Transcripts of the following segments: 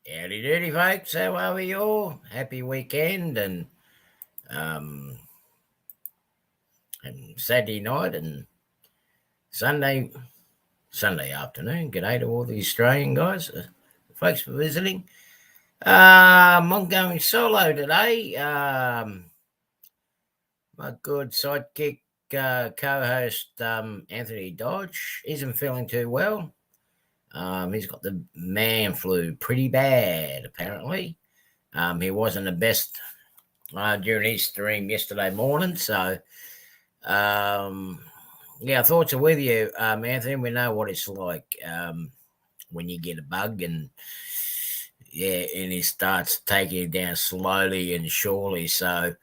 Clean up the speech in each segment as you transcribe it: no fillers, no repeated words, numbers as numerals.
Howdy doody, folks. How are we all? Happy weekend um, and Saturday night and Sunday afternoon. G'day to all the Australian guys. Folks for visiting. I'm going solo today. My good sidekick co-host Anthony Dodge isn't feeling too well. He's got the man flu pretty bad, apparently. He wasn't the best during his stream yesterday morning. So, yeah, thoughts are with you, Anthony. We know what it's like when you get a bug and it starts taking you down slowly and surely. So,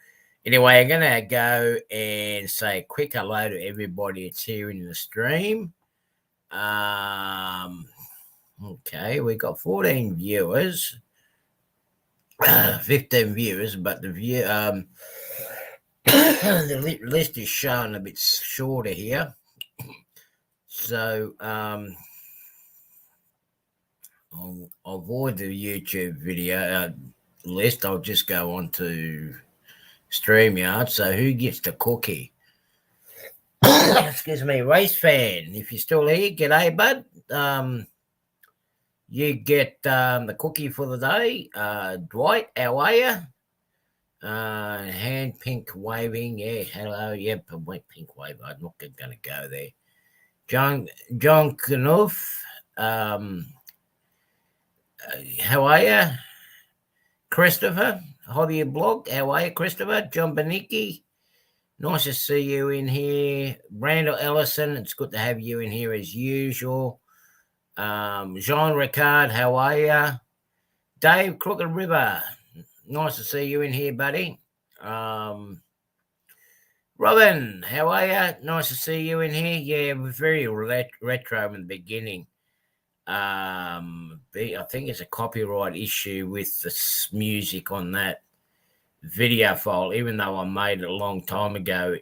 anyway, I'm going to go and say a quick hello to everybody that's here in the stream. Okay, we got 14 viewers. 15 viewers, but the the list is showing a bit shorter here. So I'll avoid the YouTube video list. I'll just go on to StreamYard. So who gets the cookie? Excuse me, race fan. If you're still here, g'day, bud. You get the cookie for the day. Dwight, how are you? Hand pink waving. Yeah, hello. Yep, pink wave. I'm not going to go there. John Knuff. How are you? Christopher, hobby blog. How are you, Christopher? John Benicki. Nice to see you in here. Randall Ellison, it's good to have you in here as usual. Jean Ricard, how are you? Dave Crooked River, nice to see you in here, buddy. Robin, how are you? Nice to see you in here. Yeah, we're very retro in the beginning. I think it's a copyright issue with the music on that video file, even though I made it a long time ago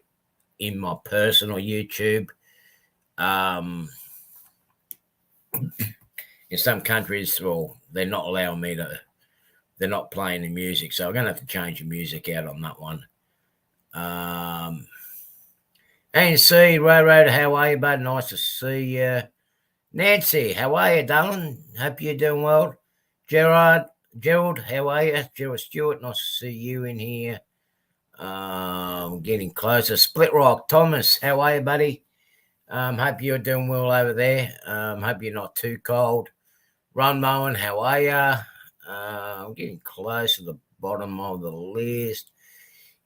in my personal YouTube. In some countries, well, they're not allowing me to, they're not playing the music, so I'm going to have to change the music out on that one. ANC, Road, how are you, bud? Nice to see you. Nancy, how are you, darling? Hope you're doing well. Gerald, how are you? Gerald Stewart, nice to see you in here. Getting closer. Split Rock, Thomas, how are you, buddy? Hope you're doing well over there. Hope you're not too cold. Ron Moen, how are you? I'm getting close to the bottom of the list.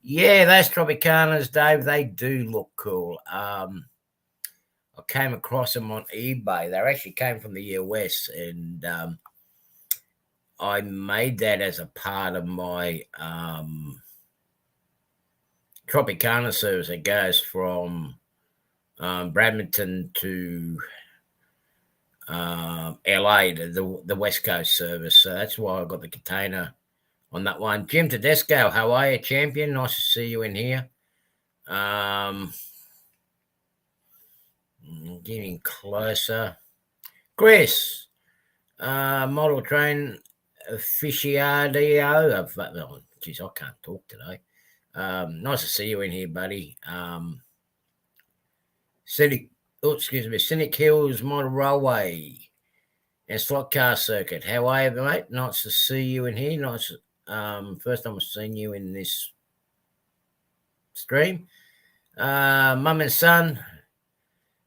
Yeah, those Tropicanas, Dave, they do look cool. I came across them on eBay. They actually came from the US, and I made that as a part of my Tropicana service. It goes from Bradminton to LA, to the West Coast service. So that's why I got the container on that one. Jim Tedesco, how are you, champion? Nice to see you in here. Getting closer. Chris, model train aficionado. Oh, geez, I can't talk today. Nice to see you in here, buddy. Cynic Hills Model Railway and Slot Car Circuit. How are you, mate? Nice to see you in here. Nice. First time I've seen you in this stream. Mum and son,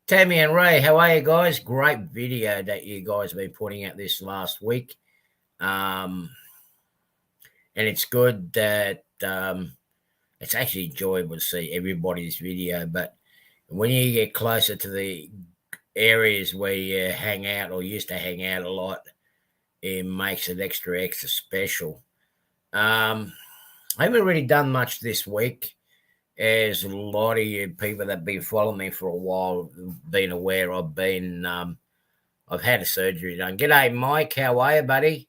Tammy and Ray, how are you guys? Great video that you guys have been putting out this last week. And it's good that it's actually enjoyable to see everybody's video, but when you get closer to the areas where you hang out or used to hang out a lot, it makes it extra special. I haven't really done much this week, as a lot of you people that have been following me for a while have been aware I've been I've had a surgery done. G'day, Mike. How are you, buddy?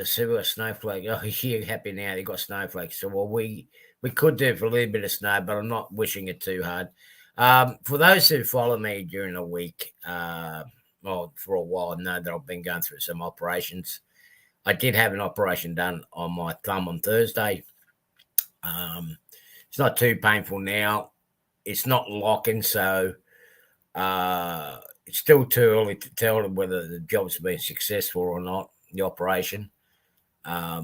See, we got snowflake. Oh, you're happy now. They got snowflakes. So, well, we could do for a little bit of snow, but I'm not wishing it too hard. For those who follow me during the week, for a while, know that I've been going through some operations. I did have an operation done on my thumb on Thursday. It's not too painful now. It's not locking, so it's still too early to tell whether the job's been successful or not, the operation. I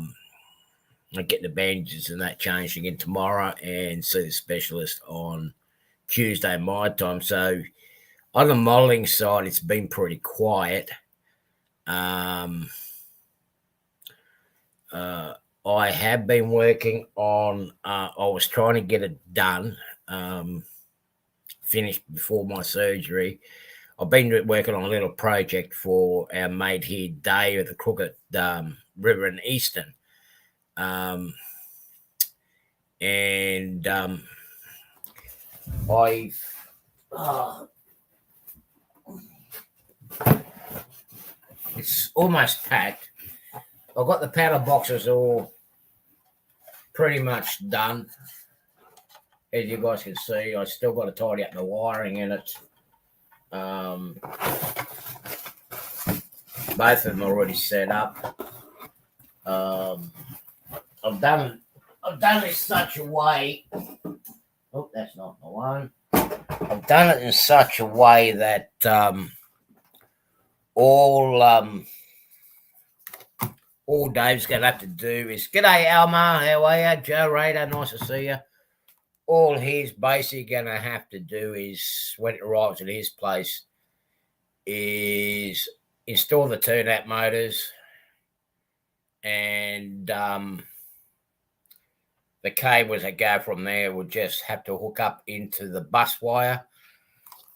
get the bandages and that changed again tomorrow and see the specialist on Tuesday my time. So on the modelling side, it's been pretty quiet. I have been working on, I was trying to get it done, finished before my surgery. I've been working on a little project for our mate here, Dave, at the Crooked River in Easton. It's almost packed. I've got the paddle boxes all pretty much done. As you guys can see, I still got to tidy up the wiring in it. Both of them are already set up. I've done it in such a way. Oh, that's not the one. I've done it in such a way that all Dave's going to have to do is, g'day Alma, how are you? Joe Radar, nice to see you. All he's basically going to have to do is, when it arrives at his place, is install the turnout motors and the cables that go from there will just have to hook up into the bus wire.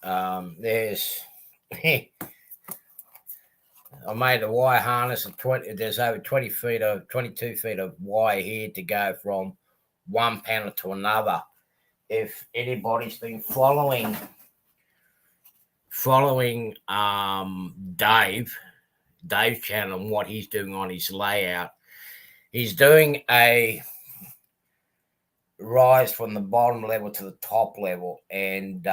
There's I made a wire harness of 20. There's over 22 feet of wire here to go from one panel to another. If anybody's been following Dave's channel and what he's doing on his layout, he's doing a rise from the bottom level to the top level, and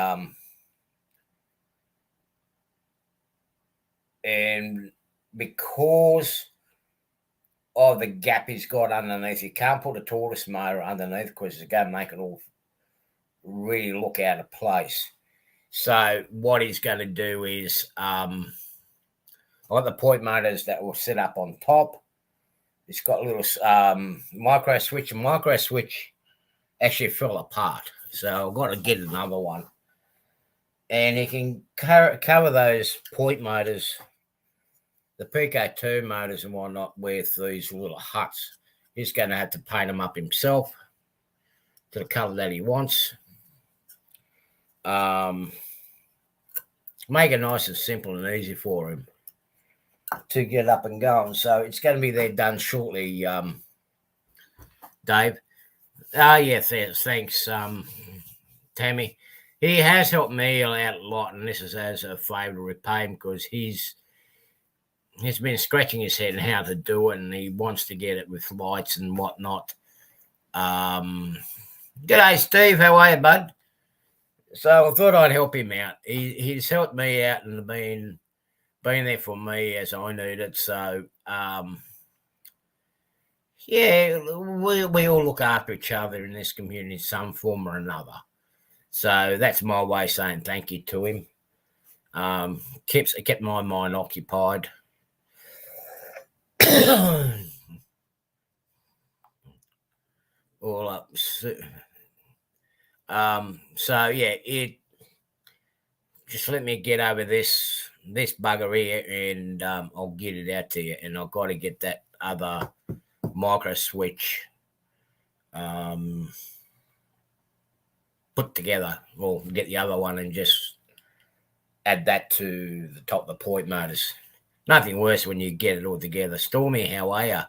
because of the gap he's got underneath, you can't put a tortoise motor underneath because it's going to make it all really look out of place. So what he's going to do is I've got the point motors that will sit up on top. It's got a little micro switch. And micro switch actually fell apart, so I've got to get another one. And he can cover those point motors, the Pico 2 motors and whatnot, with these little huts. He's going to have to paint them up himself to the colour that he wants. Make it nice and simple and easy for him to get up and going. So it's going to be there done shortly, Dave. Yeah, thanks, Tammy. He has helped me out a lot, and this is as a favour to repay him because he's been scratching his head on how to do it, and he wants to get it with lights and whatnot. G'day, Steve. How are you, bud? So I thought I'd help him out. He's helped me out and been there for me as I needed. So, yeah, we all look after each other in this community in some form or another. So that's my way of saying thank you to him. Kept my mind occupied. All up. So yeah, it just let me get over this bugger here, and I'll get it out to you. And I've got to get that other micro switch put together. Or get the other one and just add that to the top of the point motors. Nothing worse when you get it all together. Stormy, how are you?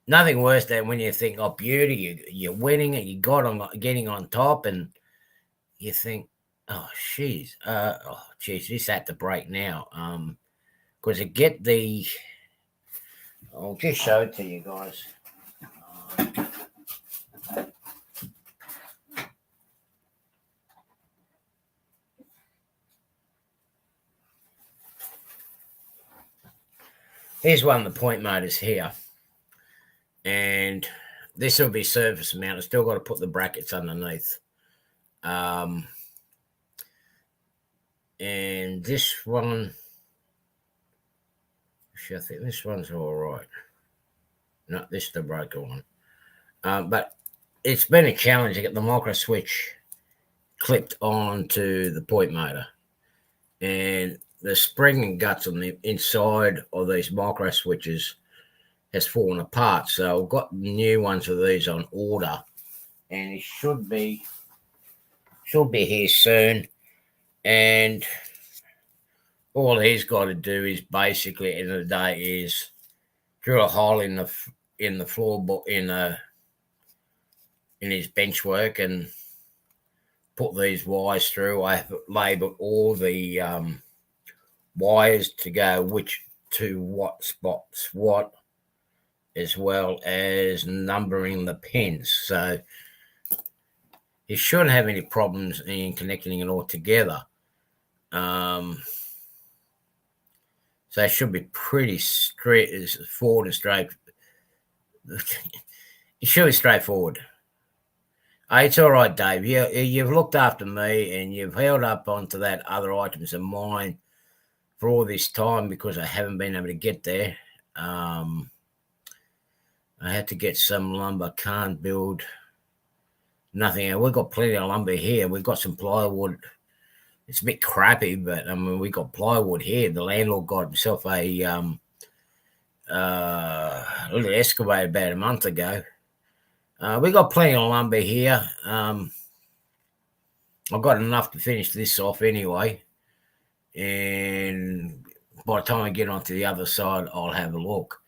Nothing worse than when you think, oh, beauty, you're winning and you getting on top, and you think, oh, geez, this had to break now. Because I'll just show it to you guys. Here's one of the point motors here. And this will be surface mounted. Still got to put the brackets underneath. And this one, I think this one's all right. No, this is the broken one. But it's been a challenge to get the micro switch clipped onto the point motor. And the spring and guts on the inside of these micro switches has fallen apart. So I've got new ones of these on order. And it should be here soon. And all he's got to do is basically, at the end of the day, is drill a hole in the floorboard in his bench work and put these wires through. I have labelled all the wires to go to what spots what, as well as numbering the pins. So you shouldn't have any problems in connecting it all together. So it should be pretty straightforward and straight. It should be straightforward. It's all right, Dave. You've looked after me and you've held up onto that other items of mine for all this time because I haven't been able to get there. I had to get some lumber. Can't build nothing. We've got plenty of lumber here. We've got some plywood. It's a bit crappy, but I mean, we got plywood here. The landlord got himself a little excavator about a month ago. We got plenty of lumber here. I've got enough to finish this off anyway. And by the time I get onto the other side, I'll have a look.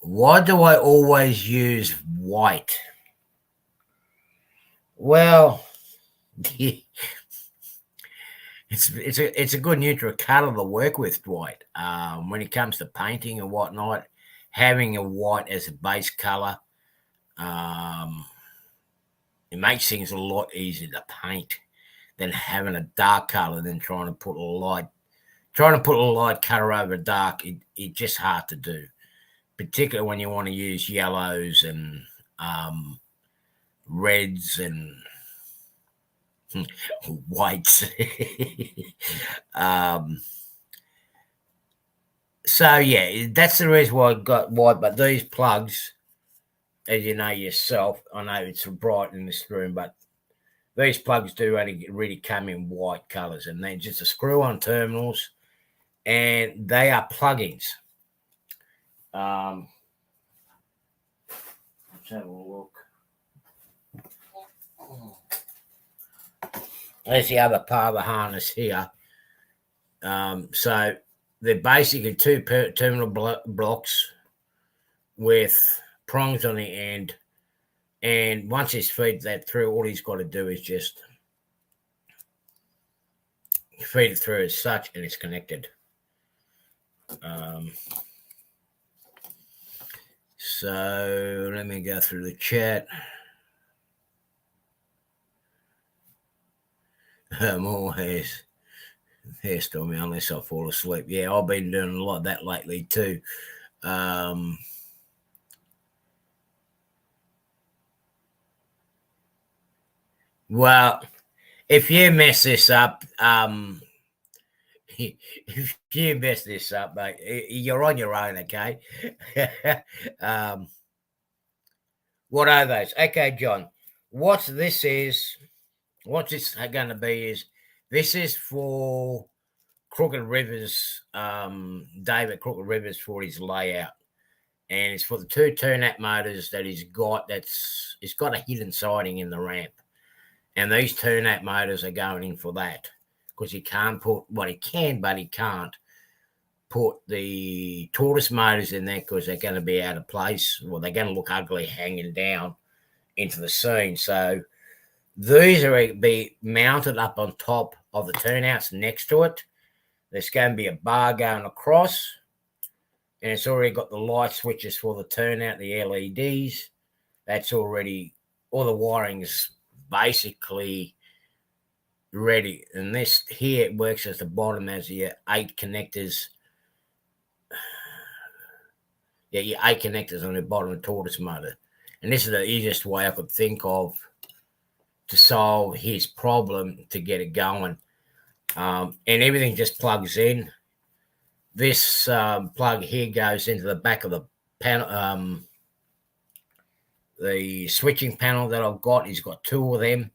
Why do I always use white? Well, it's a good neutral color to work with, Dwight. When it comes to painting and whatnot, having a white as a base color, it makes things a lot easier to paint than having a dark color than trying to put a light color over dark. It's just hard to do, particularly when you want to use yellows and reds and whites. So yeah, that's the reason why I got white. But these plugs, as you know yourself, I know it's bright in this room, but these plugs do only really come in white colors, and they're just a screw-on terminals, and they are plugins. Let's have a look. There's the other part of the harness here. So they're basically two terminal blocks with prongs on the end. And once he's feed that through, all he's got to do is just feed it through as such, and it's connected. So let me go through the chat. More hairstorming unless I fall asleep. Yeah, I've been doing a lot of that lately too. Well, if you mess this up, mate, you're on your own, okay? What are those? Okay, John, what this going to be is this is for Crooked Rivers, David Crooked Rivers, for his layout. And it's for the two turnout motors that he's got. It's got a hidden siding in the ramp. And these turnout motors are going in for that because he can't put, well, he can, but he can't put the tortoise motors in there because they're going to be out of place. Well, they're going to look ugly hanging down into the scene. So these are going to be mounted up on top of the turnouts next to it. There's going to be a bar going across, and it's already got the light switches for the turnout, the LEDs. That's already, all the wiring's basically ready. And this here works as the bottom as your 8 connectors. Yeah, your 8 connectors on the bottom of the tortoise motor. And this is the easiest way I could think of to solve his problem to get it going. And everything just plugs in. This plug here goes into the back of the panel. The switching panel that I've got, he's got 2 of them.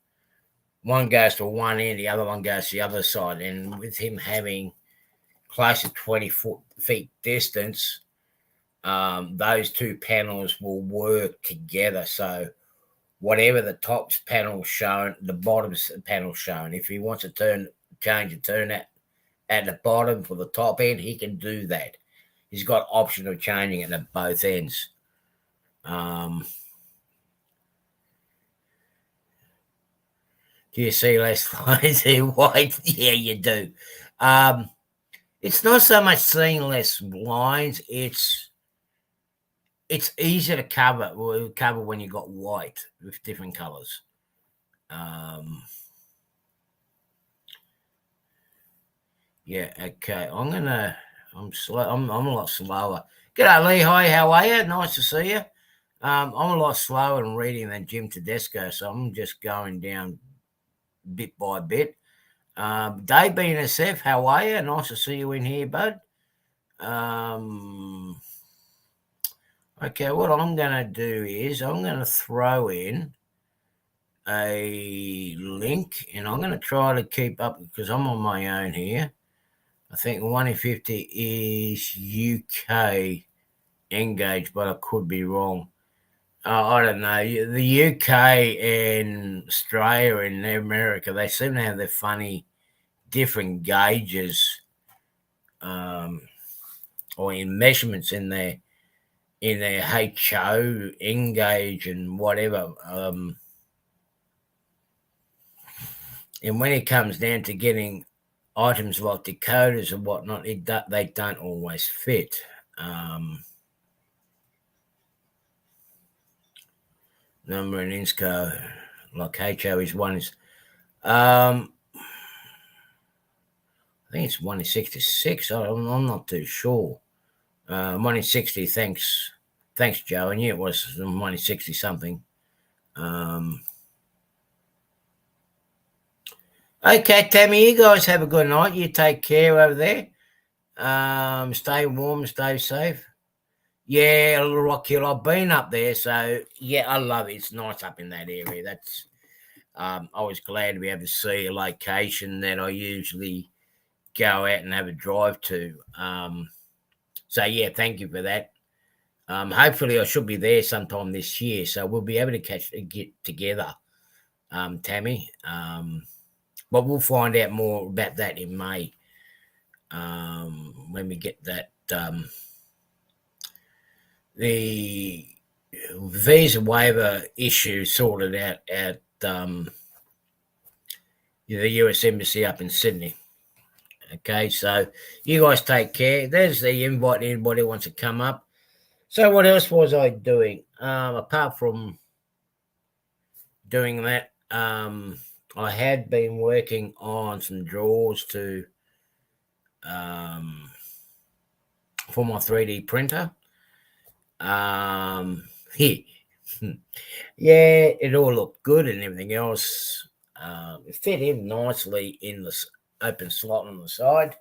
One goes to one end, the other one goes to the other side. And with him having close to 20 feet distance, those 2 panels will work together. So whatever the top panel shown, the bottom panel shown. If he wants to change the turn at the bottom for the top end, he can do that. He's got option of changing it at both ends. Do you see less lines in white? Yeah, you do. It's not so much seeing less lines. It's easier to cover when you got white with different colors. Yeah, okay. I'm slow. I'm a lot slower. G'day, Lehigh. How are you? Nice to see you. I'm a lot slower in reading than Jim Tedesco, so I'm just going down bit by bit. Dave BNSF, how are you? Nice to see you in here, bud. Okay, what I'm going to do is I'm going to throw in a link, and I'm going to try to keep up because I'm on my own here. I think 1 in 50 is UK engaged, but I could be wrong. I don't know. The UK and Australia and America, they seem to have their funny different gauges or in measurements in their HO, engage and whatever. And when it comes down to getting items like decoders and whatnot, they don't always fit. Number in INSCO, like HO is one is, I think it's 1 in 66. I'm not too sure. 1 in 60, thanks, Joe. And yeah, it was 1 in 60 something. Okay, Tammy, you guys have a good night. You take care over there. Stay warm, stay safe. Yeah, Rock Hill. I've been up there, so yeah, I love it. It's nice up in that area. That's I was glad to be able to see a location that I usually go out and have a drive to. So yeah, thank you for that. Hopefully, I should be there sometime this year, so we'll be able to get together, Tammy. But we'll find out more about that in May when we get that. The visa waiver issue sorted out at the US Embassy up in Sydney. Okay, so you guys take care. There's the invite. Anybody wants to come up. So what else was I doing? Apart from doing that, I had been working on some drawers for my 3D printer. Yeah, it all looked good and everything else. It fit in nicely in the open slot on the side.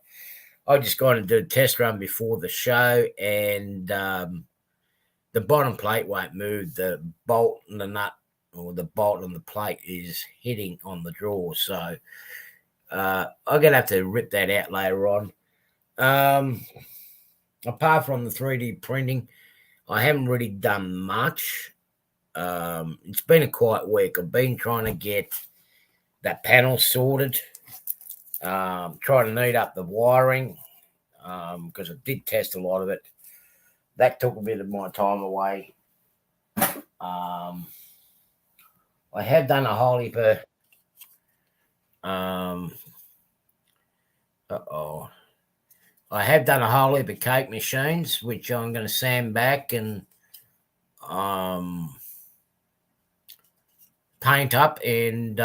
I just got to do a test run before the show, and the bottom plate won't move. The bolt and the nut, or the bolt on the plate, is hitting on the drawer. So I'm going to have to rip that out later on. Apart from the 3D printing, I haven't really done much. It's been a quiet week. I've been trying to get that panel sorted, trying to neat up the wiring, because I did test a lot of it. That took a bit of my time away. I have done a whole heap of I have done a whole heap of cake machines, which I'm going to sand back and paint up and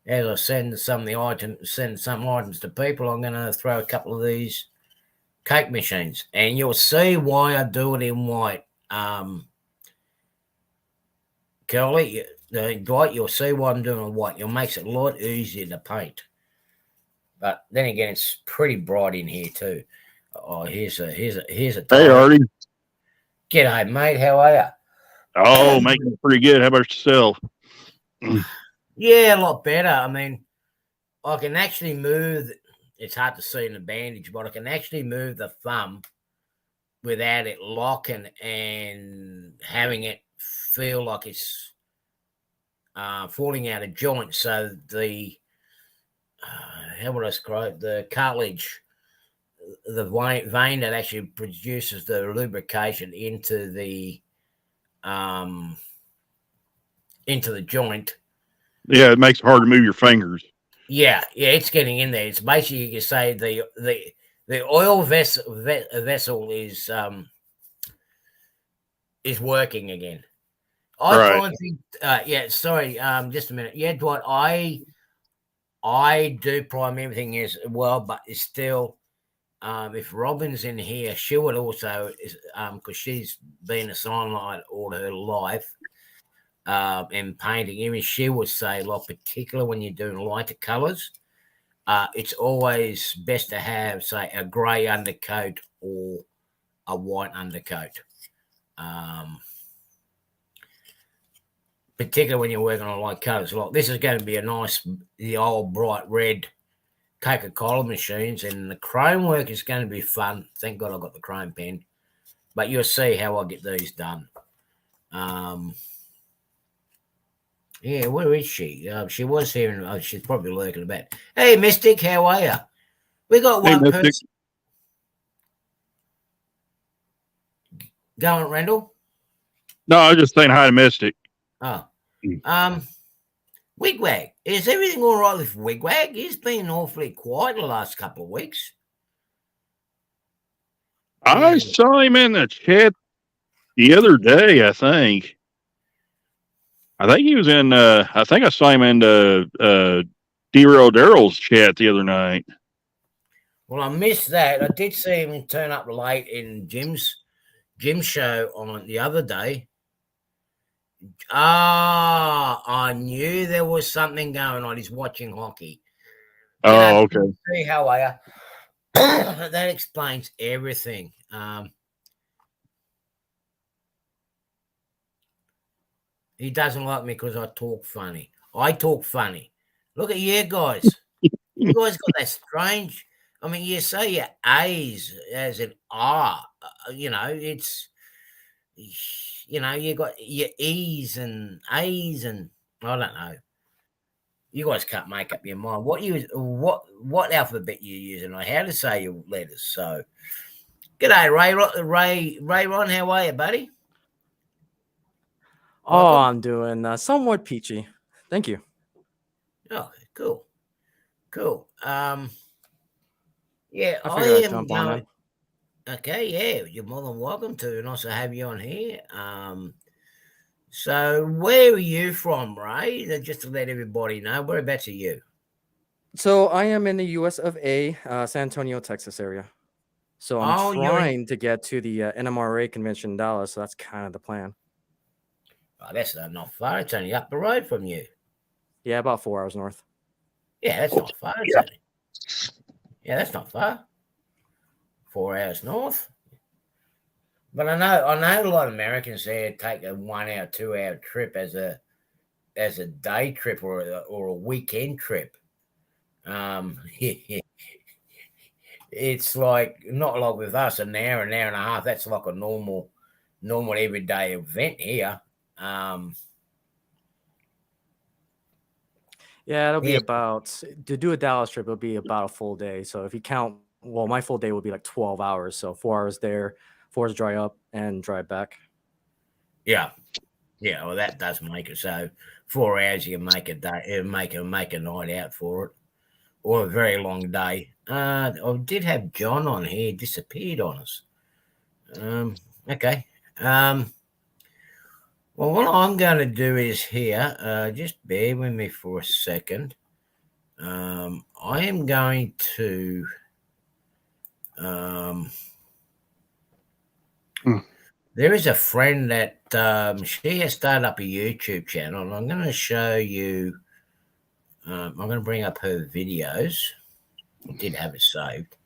as I send some items to people, I'm going to throw a couple of these cake machines, and you'll see why I do it in white. Curly, Dwight, you'll see why I'm doing it in white. It makes it a lot easier to paint. But then again, it's pretty bright in here too. Oh, here's a Hey, title. Artie. G'day, mate. How are you? Oh, making it pretty good. How about yourself? Yeah, a lot better. I mean, I can actually move. It's hard to see in the bandage, but I can actually move the thumb without it locking and having it feel like it's falling out of joint. So the how would I describe the cartilage, the vein that actually produces the lubrication um, into the joint. Yeah, it makes it hard to move your fingers. Yeah, it's getting in there. It's basically, you can say the oil vessel is working again. I Right. try and think. Yeah, sorry. Just a minute. Yeah, Dwight. I do prime everything as well, but it's still. If Robin's in here, she would also, because she's been a signlight all her life, and painting. Even she would say, like, particularly when you're doing lighter colours, it's always best to have, say, a grey undercoat or a white undercoat. Particularly when you're working on light colours. Like, this is going to be the old bright red Coca-Cola machines, and the chrome work is going to be fun. Thank God I got the chrome pen. But you'll see how I get these done. Yeah, where is she? She was here, and she's probably lurking about. Hey, Mystic, how are you? We got Hey, one Mystic. person. Going, Randall? No, I was just saying hi to Mystic. Oh. Wigwag. Is everything all right with Wigwag? He's been awfully quiet the last couple of weeks. I saw him in the chat the other day, I think. I think he was in, I think I saw him in D-Roll Daryl's chat the other night. Well, I missed that. I did see him turn up late in Jim's show on the other day. Ah, I knew there was something going on. He's watching hockey. Oh, okay. See how are you? That explains everything. He doesn't like me because I talk funny. I talk funny. Look at you guys. You guys got that strange. I mean, you say your A's as an R. It's you got your E's and A's, and I don't know. You guys can't make up your mind. What alphabet you using or how to say your letters. So, g'day, Ray Ron. How are you, buddy? Oh, Welcome. I'm doing somewhat peachy. Thank you. Oh, cool. Yeah, I I figured I'd am jump on going. in. Okay, yeah, you're more than welcome to, and also have you on here. So where are you from, Ray? Just to let everybody know, whereabouts are you? So I am in the U.S. of A., San Antonio, Texas area. So I'm trying to get to the NMRA convention in Dallas. So that's kind of the plan. Oh, that's not far. It's only up the road from you. Yeah, about 4 hours north. Yeah, that's not far. Yeah, that's not far. 4 hours north. But I know a lot of Americans there take a 1 hour, 2 hour trip as a day trip or a weekend trip. It's like not like with us an hour and a half. That's like a normal everyday event here. Yeah, it'll be about to do a Dallas trip. It'll be about a full day. So if you count, well, my full day will be like 12 hours. So 4 hours there, 4 hours dry up and drive back. Yeah. Well, that does make it so 4 hours you can make a day, make a night out for it, or a very long day. I did have John on here, disappeared on us. Okay. Well, what I'm going to do is here, just bear with me for a second. I am going to there is a friend that she has started up a YouTube channel, and I'm going to show you. I'm going to bring up her videos. I did have it saved.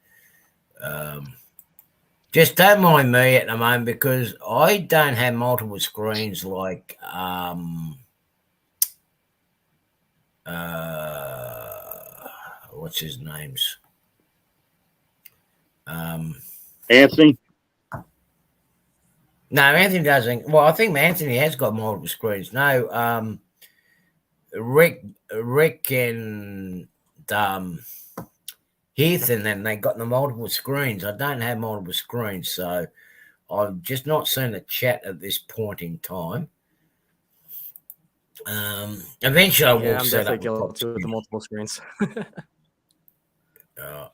Just don't mind me at the moment because I don't have multiple screens like what's his name's Anthony. No, Anthony doesn't. Well, I think Anthony has got multiple screens. No, Rick and Heath, and then they got the multiple screens. I don't have multiple screens, so I've just not seen the chat at this point in time. Eventually, I will I'm set definitely up guilty with the multiple screens.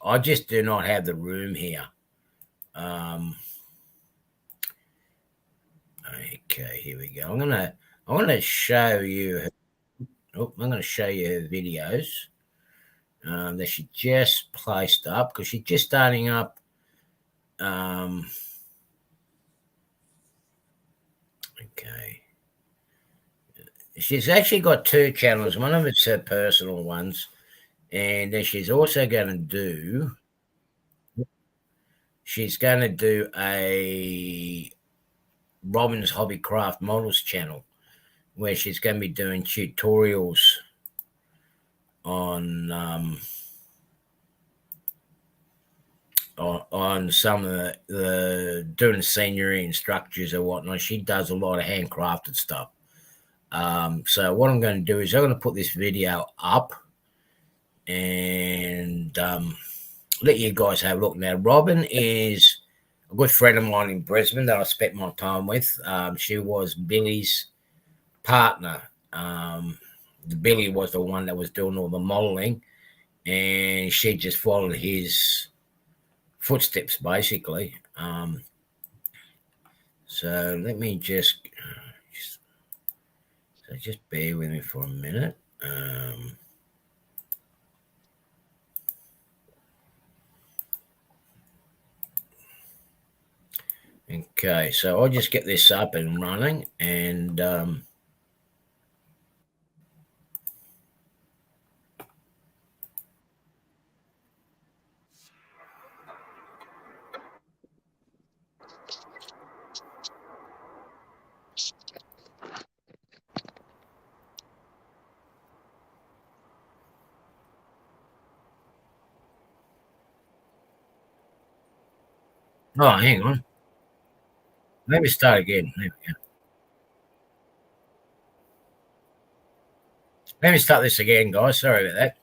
I just do not have the room here. Okay, here we go. I'm gonna show you. I'm gonna show you her videos that she just placed up because she's just starting up. Okay. She's actually got two channels. One of it's her personal ones, and then she's also going to do. She's going to do a Robin's Hobbycraft Models channel, where she's going to be doing tutorials on some of the doing scenery and structures or whatnot. She does a lot of handcrafted stuff. So what I'm going to do is I'm going to put this video up and let you guys have a look. Now, Robin is a good friend of mine in Brisbane that I spent my time with. She was Billy's partner. Billy was the one that was doing all the modeling, and she just followed his footsteps, basically. So let me just bear with me for a minute. Okay, so I'll just get this up and running, and oh, hang on. Let me start again. There we go. Let me start this again, guys. Sorry about that.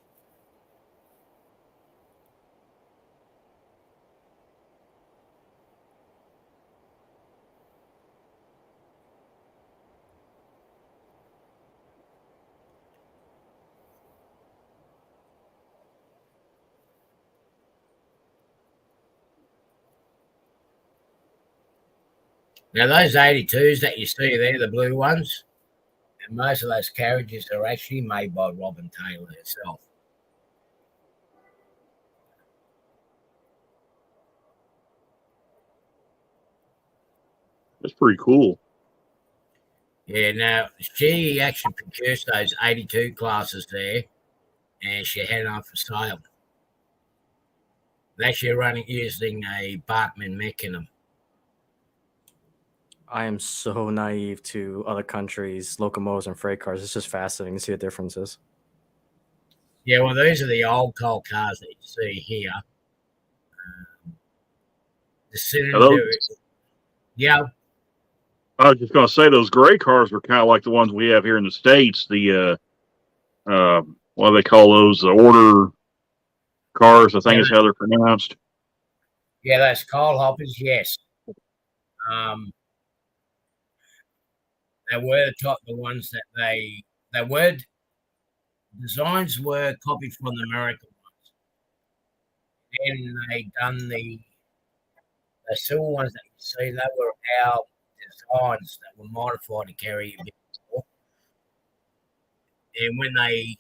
Now, those 82s that you see there, the blue ones, and most of those carriages are actually made by Robin Taylor herself. That's pretty cool. Yeah, now she actually produced those 82 classes there, and she had it on for sale. They're actually running using a Barkman mechanism. I am so naive to other countries' locomotives and freight cars. It's just fascinating to see the differences. Yeah, well, these are the old coal cars that you see here. The cylinder, yeah. I was just going to say those gray cars were kind of like the ones we have here in the States. The what do they call those? The order cars, I think is how they're pronounced. Yeah, those coal hoppers, yes. They were the ones that they were designs were copied from the American ones. Then they done the silver ones that you see. They were our designs that were modified to carry a bit more. And when they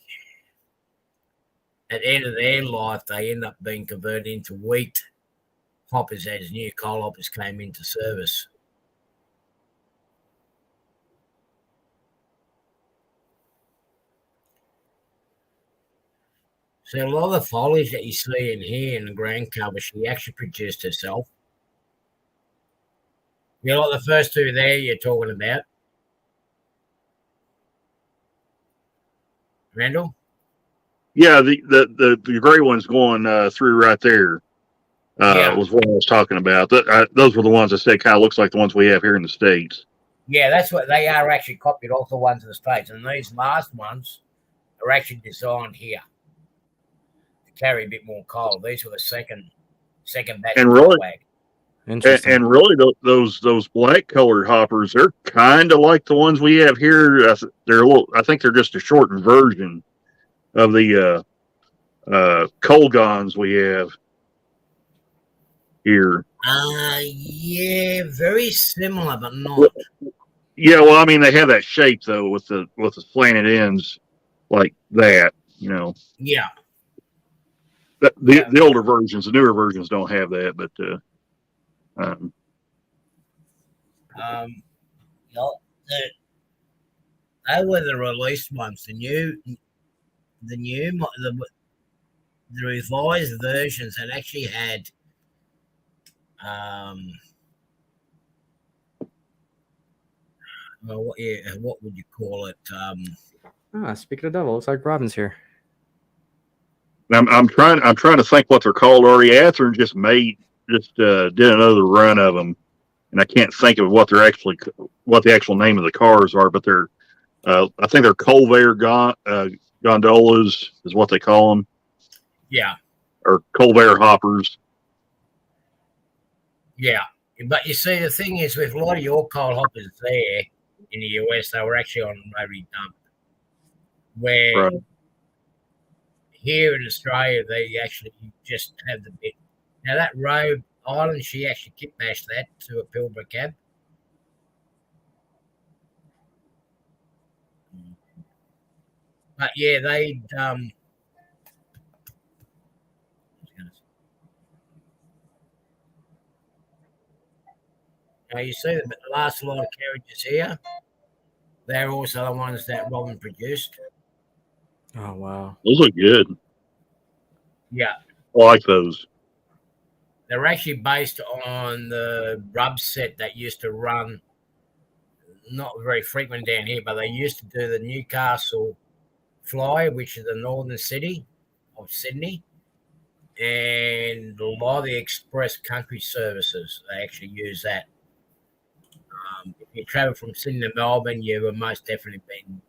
at the end of their life, they end up being converted into wheat hoppers as new coal hoppers came into service. So a lot of the foliage that you see in here in the ground cover, she actually produced herself. You know, like the first two there you're talking about, Randall? Yeah, the gray one's going through right there. Yeah. Was what I was talking about. Those were the ones I said kind of looks like the ones we have here in the States. Yeah, that's what they are, actually copied off the ones in the States. And these last ones are actually designed here to carry a bit more coal. These were the second batch And of really, wag. Interesting. and really, those black colored hoppers, they're kind of like the ones we have here. They're a little. I think they're just a shortened version of the Colgons we have here. Yeah, very similar, but not. Yeah, well, I mean, they have that shape though with the slanted ends like that. You know, Yeah. the older versions, the newer versions don't have that, but No, they were the released ones. The revised versions that actually had well, what would you call it? Speaking of devil, looks like Robin's here. I'm trying to think what they're called. Ariathrin just did another run of them, and I can't think of what the actual name of the cars are, but they're I think they're Colvare gondolas is what they call them. Yeah. Or Colvare hoppers. Yeah. But you see, the thing is, with a lot of your coal hoppers there in the US, they were actually on rotary dump. Where Right. here in Australia, they actually just have the bit. Now, that Rhode Island, she actually kit bashed that to a Pilbara cab. But yeah, they now you see the last lot of carriages here. They're also the ones that Robin produced. Oh wow. Those look good. Yeah. I like those. They're actually based on the rub set that used to run, not very frequent down here, but they used to do the Newcastle Fly, which is the northern city of Sydney, and a lot of the express country services, they actually use that. If you travel from Sydney to Melbourne, you will most definitely been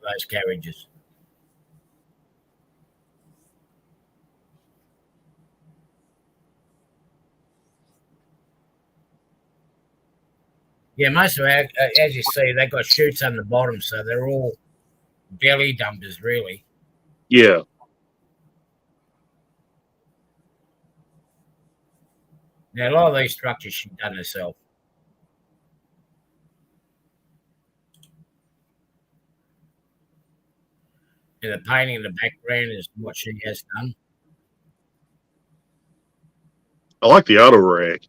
those carriages. Yeah, most of our, as you see, they got chutes on the bottom, so they're all belly dumpers, really. Yeah. Now, a lot of these structures she's done herself. And the painting in the background is what she has done. I like the auto rack.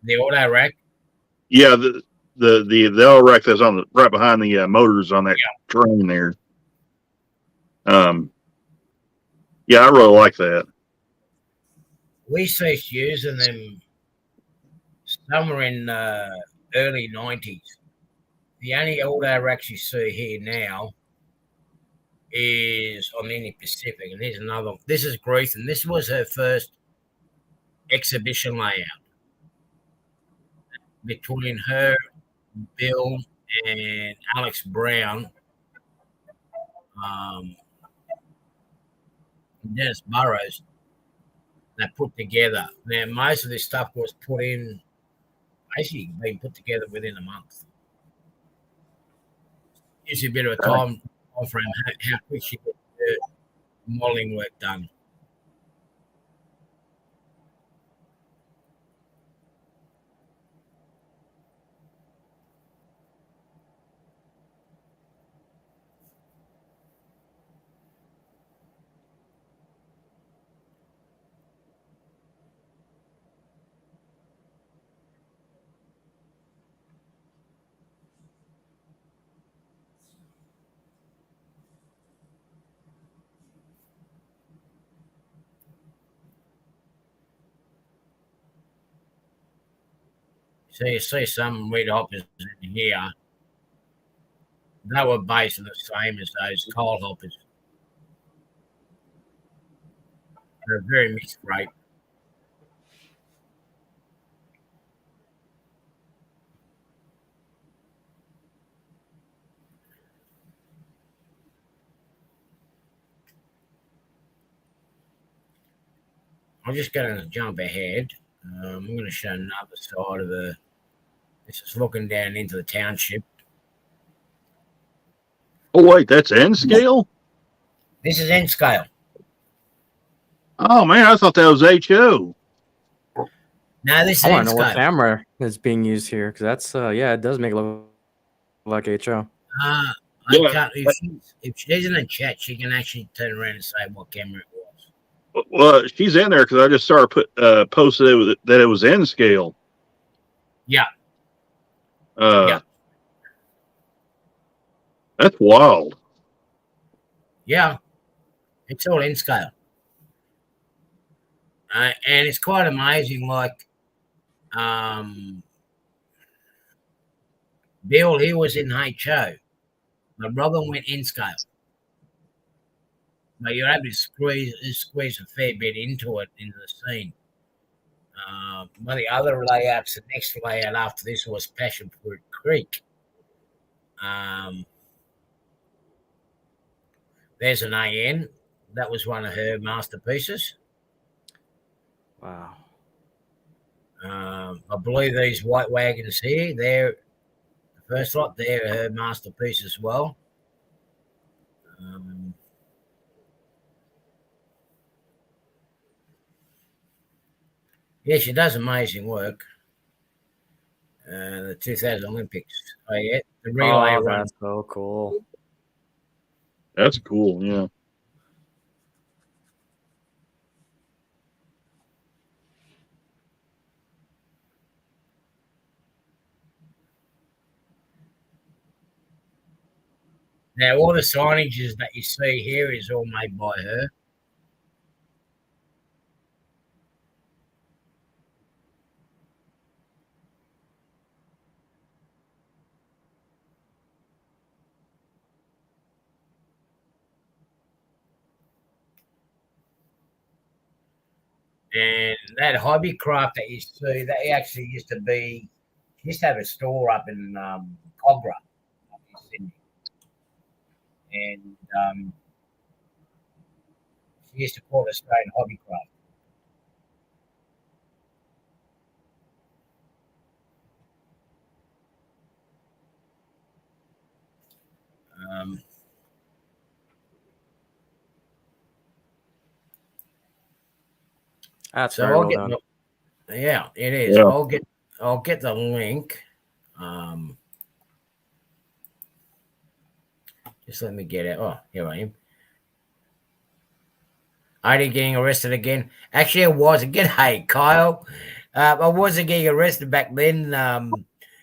The auto rack. Yeah, the auto rack that's on right behind the motors on that train there. Yeah, I really like that. We ceased using them somewhere in early 90s. The only auto racks you see here now is on Indian Pacific, and here's another. This is Greece, and this was her first exhibition layout between her, Bill, and Alex Brown, Dennis Burrows. They put together. Now, most of this stuff was basically been put together within a month. Gives you a bit of a time frame how quick she gets the modelling work done. So you see some red hoppers in here. They were basically the same as those coal hoppers. They're very mixed grape. I'm just going to jump ahead. I'm going to show another side of the. This is looking down into the township. Oh wait, that's N scale. This is N scale. Oh man, I thought that was HO. No, this is I want N to know what scale. camera is being used here because that's yeah, it does make it look like HO. I Yeah. can't. If she's in the chat, she can actually turn around and say what camera it was. Well, she's in there because I just saw her posted that it was N scale. Yeah. Yeah. That's wild. Yeah. It's all N scale. And it's quite amazing. Like, Bill, he was in HO, but Robin went N scale. But you're able to squeeze a fair bit into it, into the scene. One of the other layouts, the next layout after this was Passion Fruit Creek. There's an AN. That was one of her masterpieces. Wow. I believe these white wagons here, they're the first lot, they're her masterpiece as well. Yeah, she does amazing work. The 2000 Olympics. Oh, yeah. The relay run. That's so cool. That's cool. Yeah. Now, all the signages that you see here is all made by her. And that hobby craft that you see, that actually used to be, she used to have a store up in Cobra, up in Sydney. And she used to call it Australian Hobby Craft. That's So very I'll well get done. yeah, it is. Yeah. I'll get the link. Just let me get it. Oh, here I am. Are you getting arrested again? Actually, I was. G'day, Kyle. I wasn't getting arrested back then,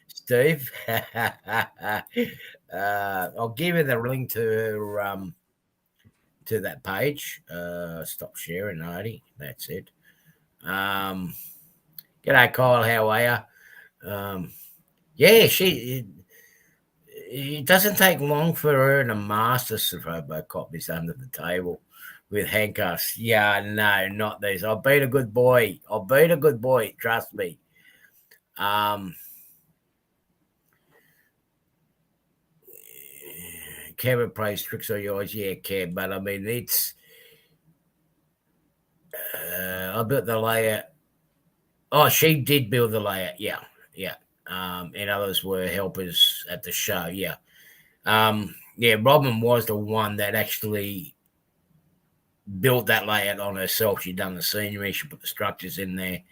Steve. I'll give you the link to her, to that page. Stop sharing, Artie. That's it. G'day, Kyle. How are you? Yeah, it doesn't take long for her to master copies under the table with handcuffs. Yeah, no, not these. I'll beat a good boy. I'll beat a good boy. Trust me. Kevin plays tricks on yours. Yeah, Kev, but I mean, it's. I built the layout. Oh, she did build the layout. Yeah, yeah. And others were helpers at the show. Yeah. Yeah, Robin was the one that actually built that layout on herself. She'd done the scenery, she put the structures in there.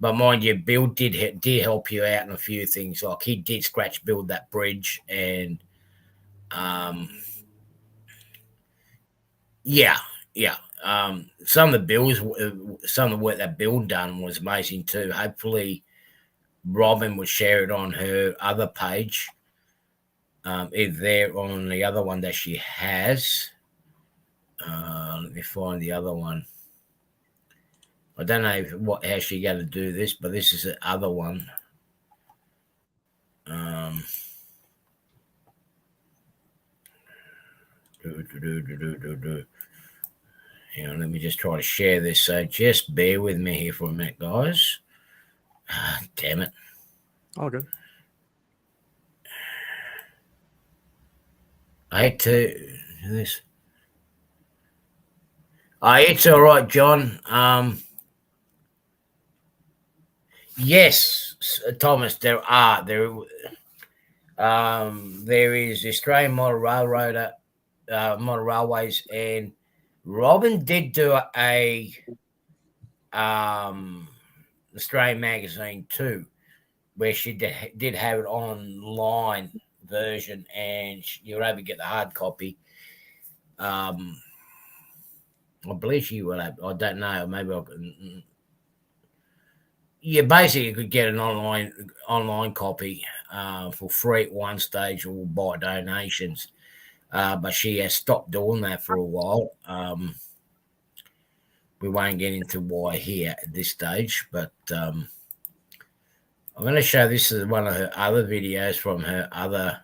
But mind you, Bill did help you out in a few things. Like he did scratch build that bridge, and yeah. Some of the bills, some of the work that Bill done was amazing too. Hopefully, Robin will share it on her other page. If they're on the other one that she has. Let me find the other one. I don't know how she's going to do this, but this is the other one. Um, Hang on, let me just try to share this. So just bear with me here for a minute, guys. Damn it. All good. I hate to do this. It's all right, John. Yes, Thomas, there is Australian model railways, and Robin did do a Australian magazine too, where she did have it online version, and you were able to get the hard copy. I believe she will have. I don't know. Maybe I can. Yeah, basically, you could get an online copy for free at one stage, or by donations. But she has stopped doing that for a while. We won't get into why here at this stage, but I'm going to show this as one of her other videos from her other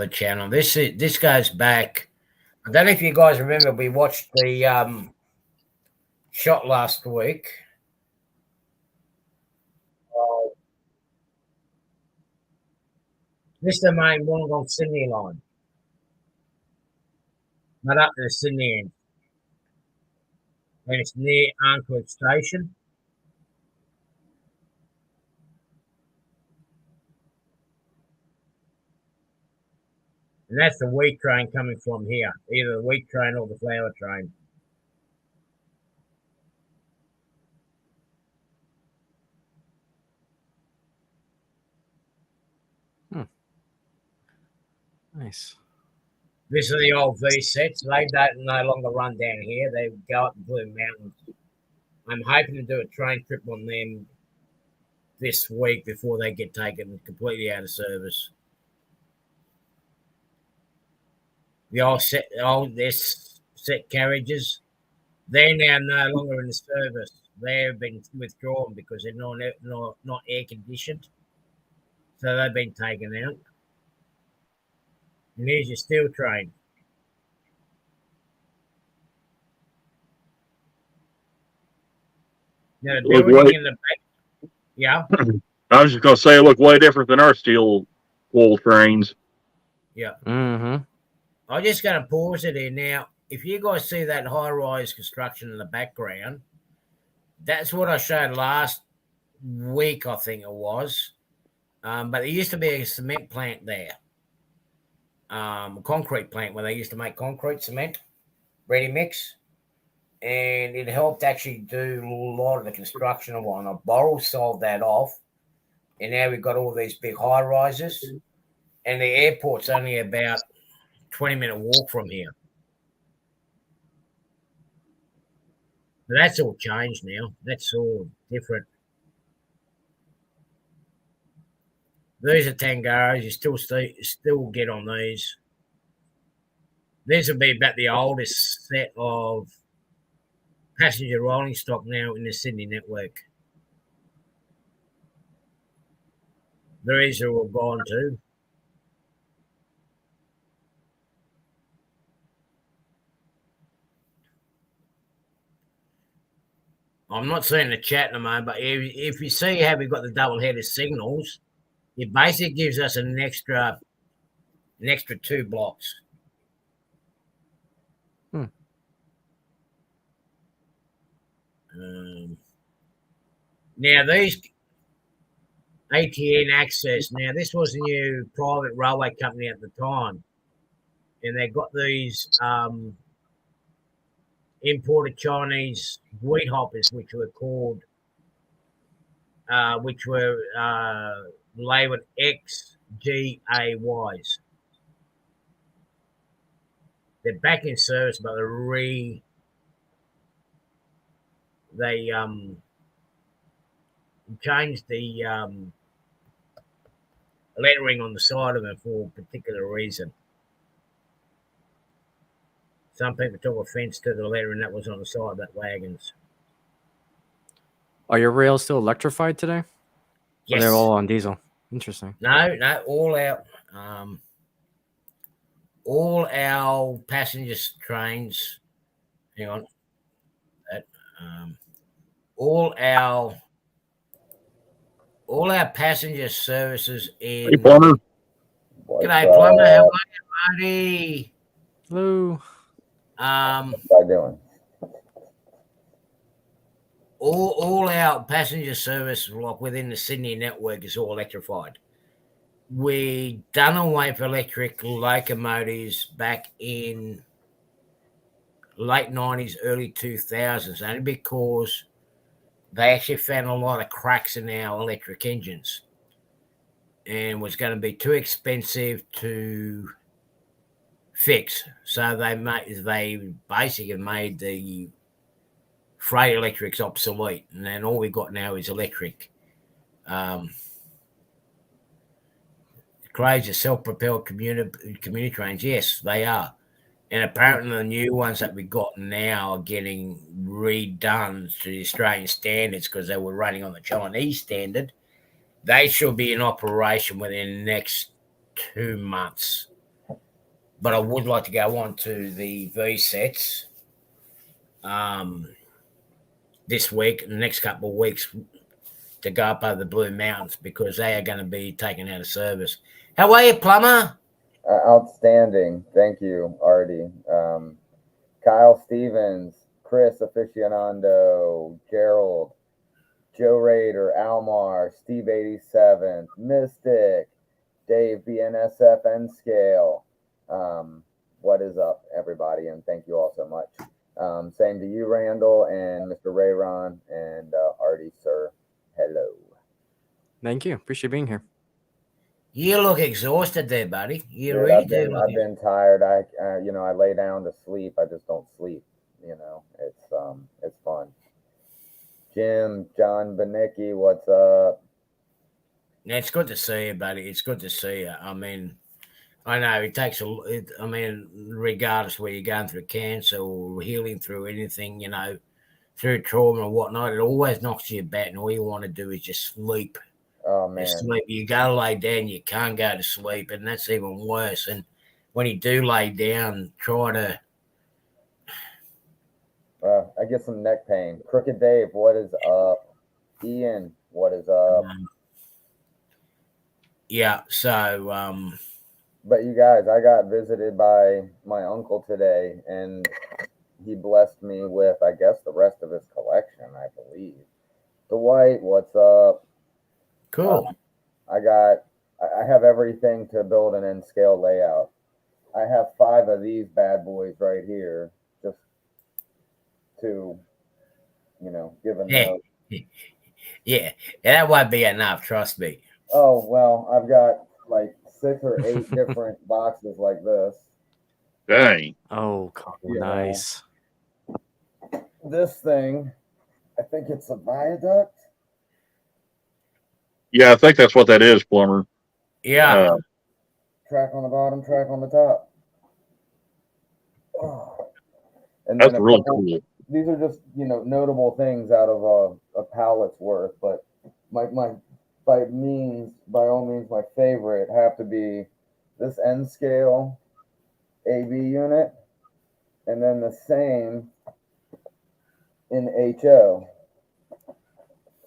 channel. This goes back. I don't know if you guys remember, we watched the shot last week. This is the main Wollongong Sydney line, not up to the Sydney end, and it's near Anchorage Station. And that's the wheat train coming from here, either the wheat train or the flour train. Nice. These are the old V sets. They don't no longer run down here. They go up into the mountains. I'm hoping to do a train trip on them this week before they get taken completely out of service. This set carriages, they're now no longer in the service. They have been withdrawn because they're not air conditioned. So they've been taken out. And here's your steel train. Now the building in the back, yeah. I was just going to say it looked way different than our steel wool trains. Yeah. Mm-hmm. I'm just going to pause it here now. If you guys see that high-rise construction in the background, that's what I showed last week, I think it was. But there used to be a cement plant there, a concrete plant where they used to make concrete cement, ready mix, and it helped actually do a lot of the construction and whatnot. Boral sold that off, and now we've got all these big high rises, and the airport's only about 20-minute walk from here. But that's all changed now. That's all different. These are Tangaros. You still get on these. These would be about the oldest set of passenger rolling stock now in the Sydney network. These are all gone too. I'm not seeing the chat in the moment, but if you see how we've got the double-headed signals, it basically gives us an extra 2 blocks. Now these ATN Access. Now this was a new private railway company at the time, and they got these imported Chinese wheat hoppers, which were called, labeled XGAYs. They're back in service, but they changed the lettering on the side of them for a particular reason. Some people took offence to the lettering that was on the side of that wagons. Are your rails still electrified today? Or Yes. they're all on diesel. Interesting. No, all our passenger trains. Hang on. That, all our passenger services in. Hey, Plumber. G'day, Plumber. How are you, buddy? Hello. What are you doing? All our passenger service, like within the Sydney network, is all electrified. We done away with electric locomotives back in late 90s, early 2000s, only because they actually found a lot of cracks in our electric engines and was going to be too expensive to fix. So they basically made the freight electrics obsolete, and then all we got now is electric. Crazy self-propelled commuter trains, yes, they are. And apparently the new ones that we got now are getting redone to the Australian standards because they were running on the Chinese standard. They should be in operation within the next 2 months. But I would like to go on to the VSETs this week, the next couple of weeks, to go up over the Blue Mountains because they are going to be taken out of service. How are you, Plumber? Outstanding. Thank you, Artie. Kyle Stevens, Chris Aficionado, Gerald, Joe Raider, Almar, Steve 87, Mystic, Dave BNSF N Scale. What is up, everybody? And thank you all so much. Same to you, Randall, and Mr. Rayron, and Artie, sir. Hello. Thank you. Appreciate being here. You look exhausted there, buddy. You Dude, really I've been tired. I lay down to sleep. I just don't sleep. It's fun. Jim, John Benicki, what's up? Yeah, it's good to see you, buddy. It's good to see you. I mean, I know it takes regardless where you're going through cancer or healing through anything, through trauma or whatnot, it always knocks you back, and all you want to do is just sleep. Oh man, sleep. You go to lay down, you can't go to sleep, and that's even worse. And when you do lay down, try to. I get some neck pain. Crooked Dave, what is up? Ian, what is up? Yeah. So. But you guys, I got visited by my uncle today, and he blessed me with, I guess, the rest of his collection, I believe. Dwight, what's up? Cool. I have everything to build an N scale layout. I have 5 of these bad boys right here, just to, give a note. Yeah, that won't be enough. Trust me. Oh well, I've got like 6 or 8 different boxes like this. Dang. Oh, nice. This thing, I think it's a viaduct. Yeah, I think that's what that is, Plumber. Yeah. Track on the bottom, track on the top. Oh. And That's then really cool. These are just, notable things out of a pallet's worth. But by all means, my favorite have to be this N scale AB unit, and then the same in HO.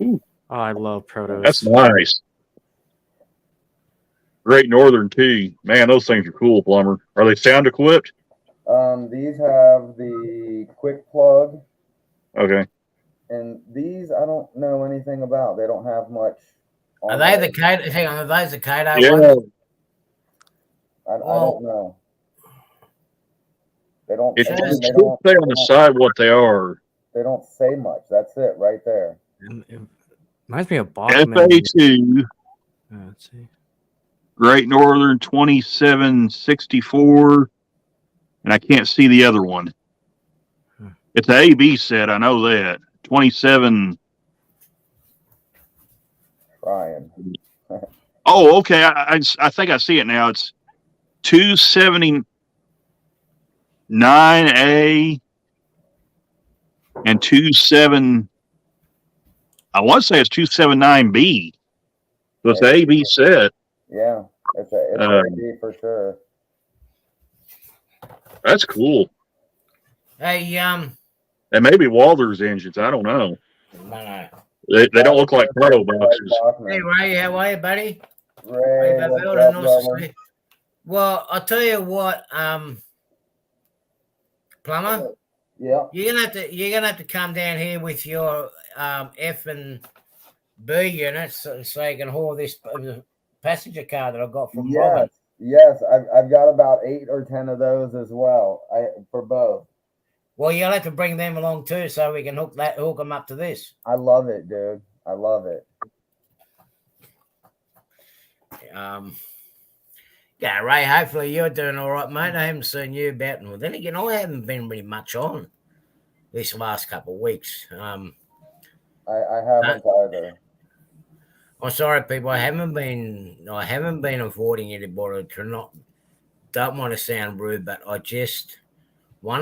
Oh, I love protos. That's nice. Great Northern too. Man, those things are cool, Plumber. Are they sound equipped? These have the quick plug. Okay. And these I don't know anything about. They don't have much. Are they the Kato? Hang on, are those the Kato Yeah. ones? I don't know. They don't. It They should don't say on the side what they are. They don't say much. That's it, right there. It reminds me of Bachman. FA2. Let's see. Great Northern 2764. And I can't see the other one. It's an AB set, I know that. 27. Trying. Oh, okay. I think I see it now. It's 279A and 279B. I want to say it's 279B. So it's the AB set. Yeah, it's AB for sure. That's cool. Hey, And maybe Walther's engines. I don't know. no. They don't look like Proto boxes. Hey, Ray, how are you, buddy? Ray, Hey, what's Builder, up, nice brother? to see you. Well, I'll tell you what, Plumber, Yeah. you're gonna have to come down here with your F and B units so you can haul this passenger car that I got from Robin. Yes, I've got about 8 or 10 of those as well. For both. Well, you'll have to bring them along too, so we can hook them up to this. I love it, dude. I love it. Yeah, Ray. Hopefully you're doing all right, mate. I haven't seen you about. Well, then again, I haven't been really much on this last couple of weeks. I haven't either. I'm sorry, people. I haven't been avoiding anybody. Don't want to sound rude, but I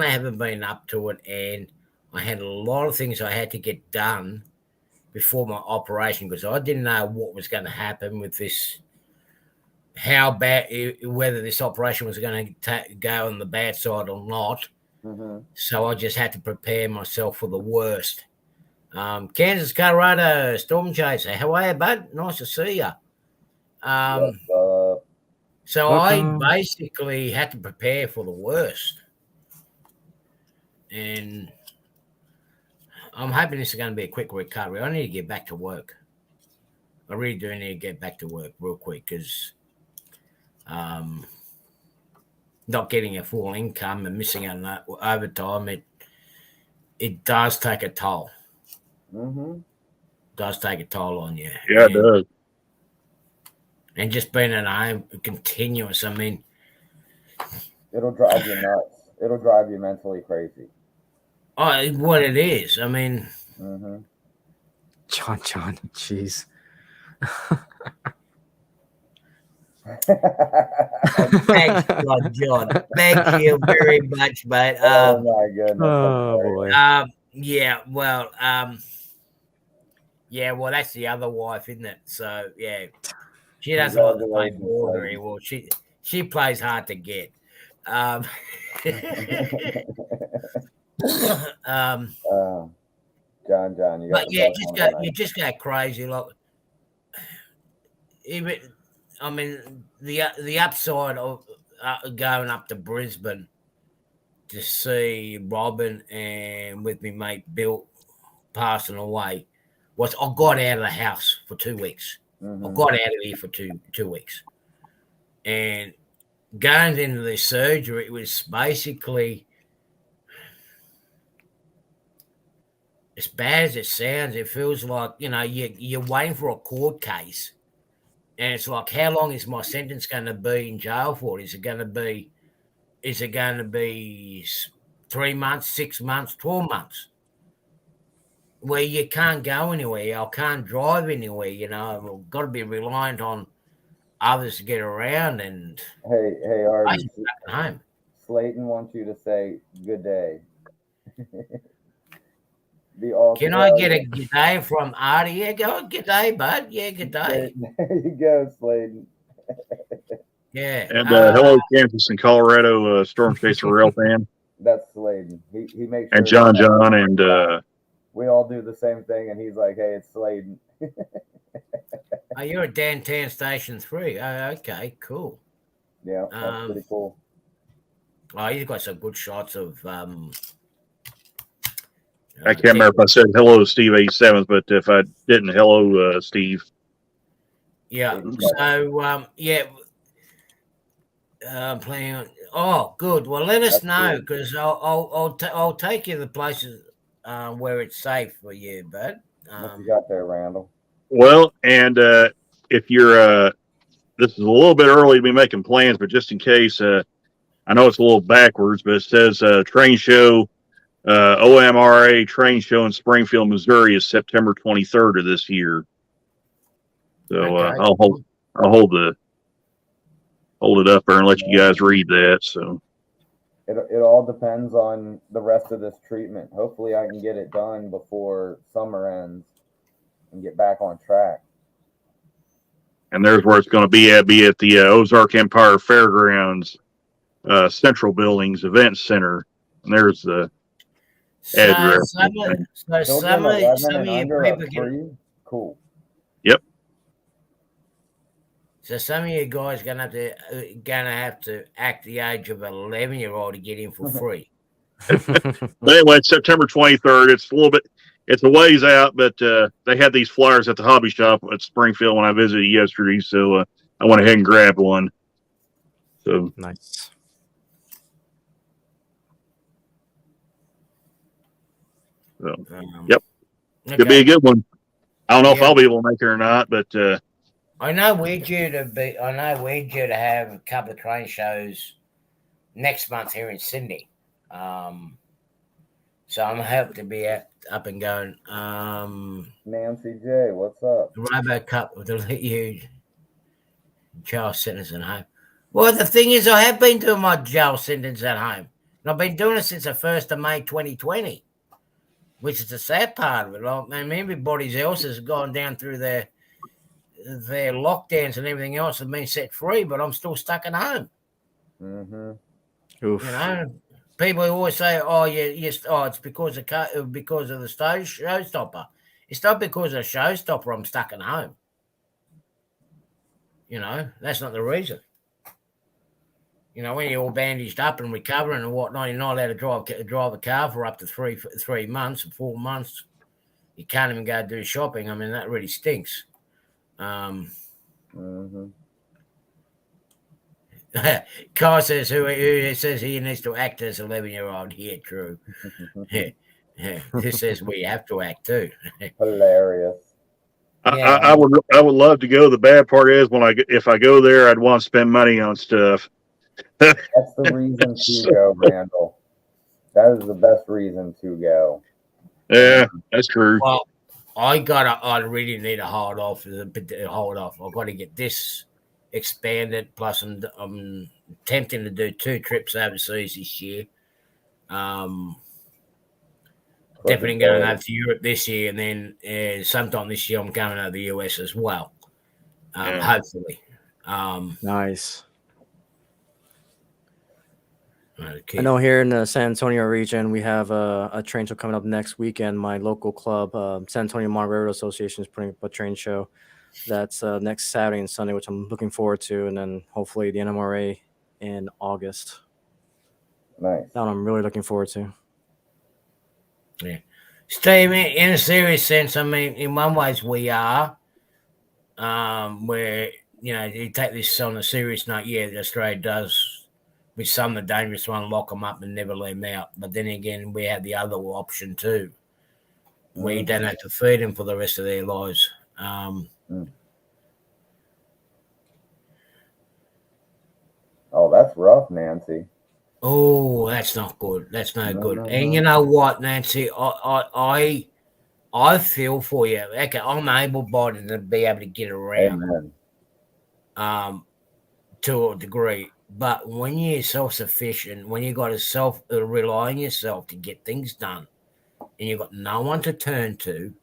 haven't been up to it, and I had a lot of things I had to get done before my operation because I didn't know what was going to happen with this. How bad, whether this operation was going to go on the bad side or not. Mm-hmm. So I just had to prepare myself for the worst. Kansas, Colorado, Storm Chaser. How are you, bud? Nice to see you. So I basically had to prepare for the worst. And I'm hoping this is going to be a quick recovery. I need to get back to work. I really do need to get back to work real quick because not getting a full income and missing out on overtime, it does take a toll. Mm-hmm. Does take a toll on you. Yeah, it does. And just being at home continuous, I mean, it'll drive you nuts. It'll drive you mentally crazy. Oh, what it is. I mean, mm-hmm. John, jeez. Thanks, John. Thank you very much, mate. Oh my goodness. Oh boy. Well, that's the other wife, isn't it? So yeah, she doesn't like to play ball very well. She plays hard to get. John, you just go crazy. Like, even, I mean, the upside of going up to Brisbane to see Robin and with me mate Bill passing away was I got out of the house for 2 weeks. Mm-hmm. I got out of here for two weeks, and going into the surgery, it was basically, as bad as it sounds, it feels like, you're waiting for a court case. And it's like, how long is my sentence going to be in jail for? Is it going to be 3 months, 6 months, 12 months? Where you can't go anywhere. I can't drive anywhere, I've got to be reliant on others to get around. And hey, Artie, home. Slayton wants you to say good day. Can I get a good day from Artie? Yeah, go good day, bud. Yeah, good day. There you go, Slayton. Yeah. And hello, Kansas and Colorado Storm Chaser Rail fan. That's Slayton. He makes sure. And John, and we all do the same thing, and he's like, "Hey, it's Slayton." Oh, you're at Dantan Station 3. Oh, okay, cool. Yeah, that's pretty cool. Oh, you've got some good shots of. I can't remember if I said hello to Steve 87th, but if I didn't, hello, Steve. Yeah. So, playing on. Oh, good. Well, let us know because I'll take you to the places where it's safe for you, bud. What you got there, Randall? Well, and if you're, this is a little bit early to be making plans, but just in case, I know it's a little backwards, but it says train show, OMRA train show in Springfield, Missouri is September 23rd of this year. So okay. I'll hold it up there and let you guys read that. So it all depends on the rest of this treatment. Hopefully I can get it done before summer ends. and get back on track. And there's where it's going to be at the Ozark Empire Fairgrounds Central Buildings Event Center. And there's the address. Some Children of 11 and you under people are free. Cool. Yep. So some of you guys gonna have to act the age of 11-year-old to get in for free. But anyway, it's September 23rd. It's a ways out, but they had these flyers at the hobby shop at Springfield when I visited yesterday, so I went ahead and grabbed one. So Nice. Yep, Okay. could be a good one. I don't know if I'll be able to make it or not, but I know we're due to have a couple of train shows next month here in Sydney. So I'm hoping to be up and going. Nancy J, what's up? RoboCup to let you jail sentence at home. Well, the thing is, I have been doing my jail sentence at home. And I've been doing it since the 1st of May 2020, which is the sad part of it. I mean, everybody else has gone down through their lockdowns and everything else have been set free, but I'm still stuck at home. Mm-hmm. Oof. You know, people always say, "Oh, it's because of the showstopper." It's not because of the showstopper I'm stuck at home. You know, that's not the reason. You know, when you're all bandaged up and recovering and whatnot, you're not allowed to drive a car for up to 3 months or 4 months. You can't even go do shopping. I mean, that really stinks. Mm-hmm. Carl says who says he needs to act as 11-year-old. Yeah, true. Who says we have to act too? Hilarious. Yeah. I would love to go. The bad part is if I go there, I'd want to spend money on stuff. That's the reason to go, Randall. That is the best reason to go. Yeah, that's true. Well, I really need to hold off. I've got to get this expanded. Plus, I'm attempting to do 2 trips overseas this year. Definitely going over to Europe this year, and then sometime this year I'm going over to the US as well. Hopefully. Nice. Okay. I know here in the San Antonio region, we have a train show coming up next weekend. My local club, San Antonio Railroad Association, is putting up a train show. That's next Saturday and Sunday, which I'm looking forward to. And then hopefully the NMRA in August. Nice. That one I'm really looking forward to. Yeah. Steve, in a serious sense, I mean, in one ways we are, where, you know, you take this on a serious note, yeah, Australia does, with some of the dangerous ones, lock them up and never let them out. But then again, we have the other option too, where you don't have to feed them for the rest of their lives. Oh, that's rough, Nancy. Oh, that's not good. That's no good. And you know what, Nancy? I feel for you. Okay, I'm able-bodied to be able to get around. Amen. To a degree. But when you're self-sufficient, when you got to rely on yourself to get things done, and you've got no one to turn to,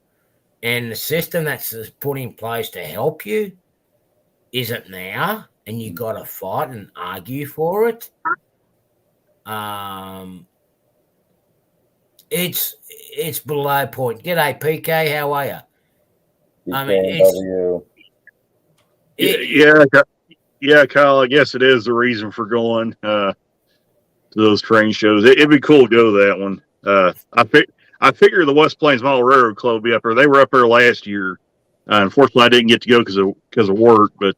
and the system that's put in place to help you isn't there, and you got to fight and argue for it. It's below point. G'day, PK. How are you? I mean, yeah, Kyle. I guess it is the reason for going to those train shows. It'd be cool to go to that one. I figure the West Plains Model Railroad Club will be up there. They were up there last year. Unfortunately, I didn't get to go because of work. But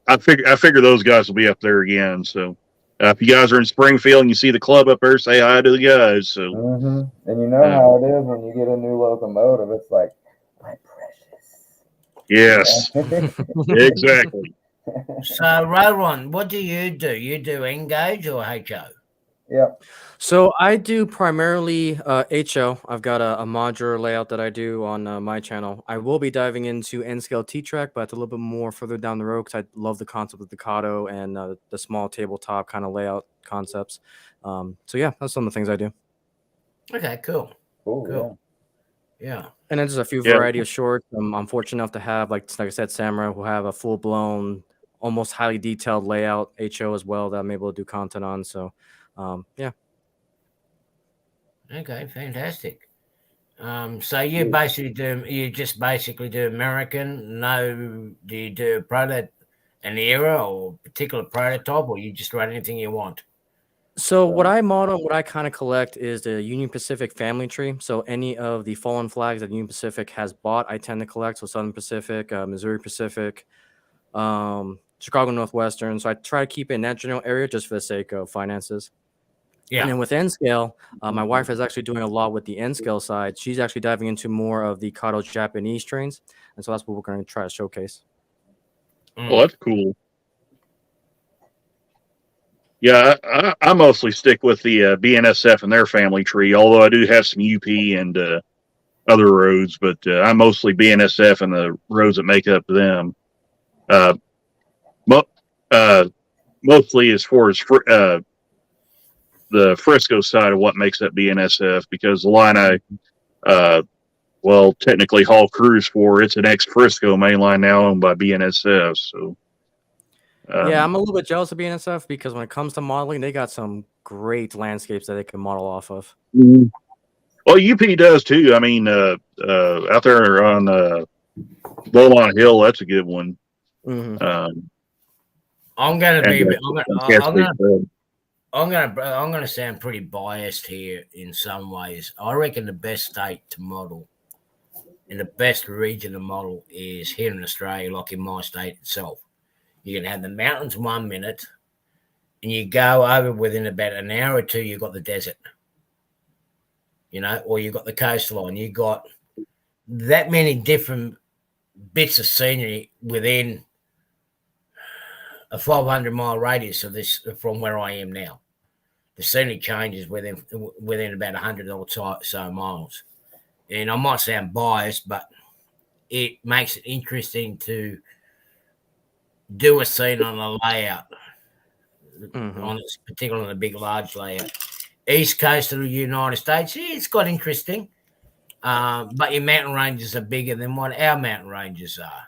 I figure those guys will be up there again. So if you guys are in Springfield and you see the club up there, say hi to the guys. So and you know how it is when you get a new locomotive. It's like, my precious. Yes, exactly. So, Rowan, what do? You do Engage or HO? Yep. So I do primarily HO. I've got a modular layout that I do on my channel. I will be diving into N-scale T-track, but it's a little bit more further down the road because I love the concept of Ducato and the small tabletop kind of layout concepts. So yeah, that's some of the things I do. Okay, cool. Cool. Yeah. And then there's a few Yeah. variety of shorts. I'm fortunate enough to have, like I said, Samurai, who have a full blown, almost highly detailed layout HO as well that I'm able to do content on. So, yeah. Okay, fantastic. So you just basically do American. No, do you do an era or particular prototype, or you just write anything you want? So what I model, what I kind of collect is the Union Pacific family tree. So any of the fallen flags that Union Pacific has bought, I tend to collect. So Southern Pacific, Missouri Pacific, Chicago Northwestern. So I try to keep it in that general area just for the sake of finances. Yeah. And then with N scale, my wife is actually doing a lot with the N scale side. She's actually diving into more of the Kato Japanese trains. And so that's what we're going to try to showcase. Well, that's cool. Yeah, I mostly stick with the BNSF and their family tree, although I do have some UP and other roads, but I'm mostly BNSF and the roads that make up them. Mostly as far as the Frisco side of what makes up BNSF, because the line I technically haul crews for, it's an ex-Frisco main line now owned by BNSF. So yeah, I'm a little bit jealous of BNSF because when it comes to modeling, they got some great landscapes that they can model off of. Well, UP does too. I mean, out there on Beaumont Hill, that's a good one. Mm-hmm. I'm gonna be. I'm I'm gonna sound pretty biased here in some ways. I reckon the best state to model and the best region to model is here in Australia, like in my state itself. You can have the mountains 1 minute, and you go over within about an hour or two, you've got the desert. Or you've got the coastline. You've got that many different bits of scenery within a 500-mile radius of this from where I am now. The scenery changes within about 100 or so miles. And I might sound biased, but it makes it interesting to do a scene on a layout, particularly on a big, large layout. East coast of the United States, it's got interesting. But your mountain ranges are bigger than what our mountain ranges are.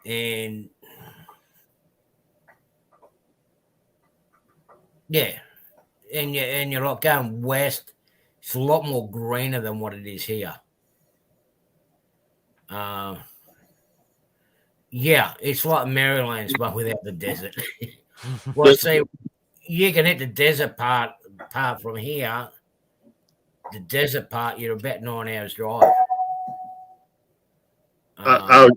And yeah, and you're like going west, it's a lot more greener than what it is here. Yeah, it's like Maryland's, but without the desert. Well, see, you can hit the desert part from here. The desert part, you're about 9 hours drive. I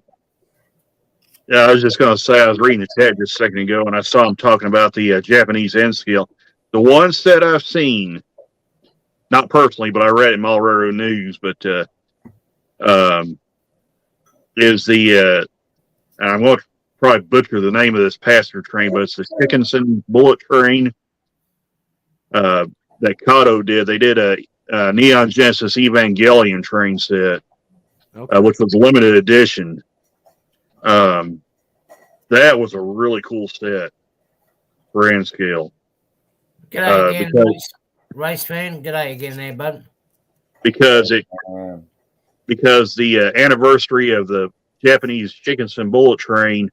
was just going to say, I was reading the chat just a second ago, and I saw him talking about the Japanese N scale. The ones that I've seen, not personally, but I read it in Colorado News, but is the and I'm going to probably butcher the name of this passenger train, but it's the Dickinson bullet train that Kato did. They did a Neon Genesis Evangelion train set, which was a limited edition. That was a really cool set for N scale. G'day again, race fan. G'day again there, bud. Because the anniversary of the Japanese Dickinson bullet train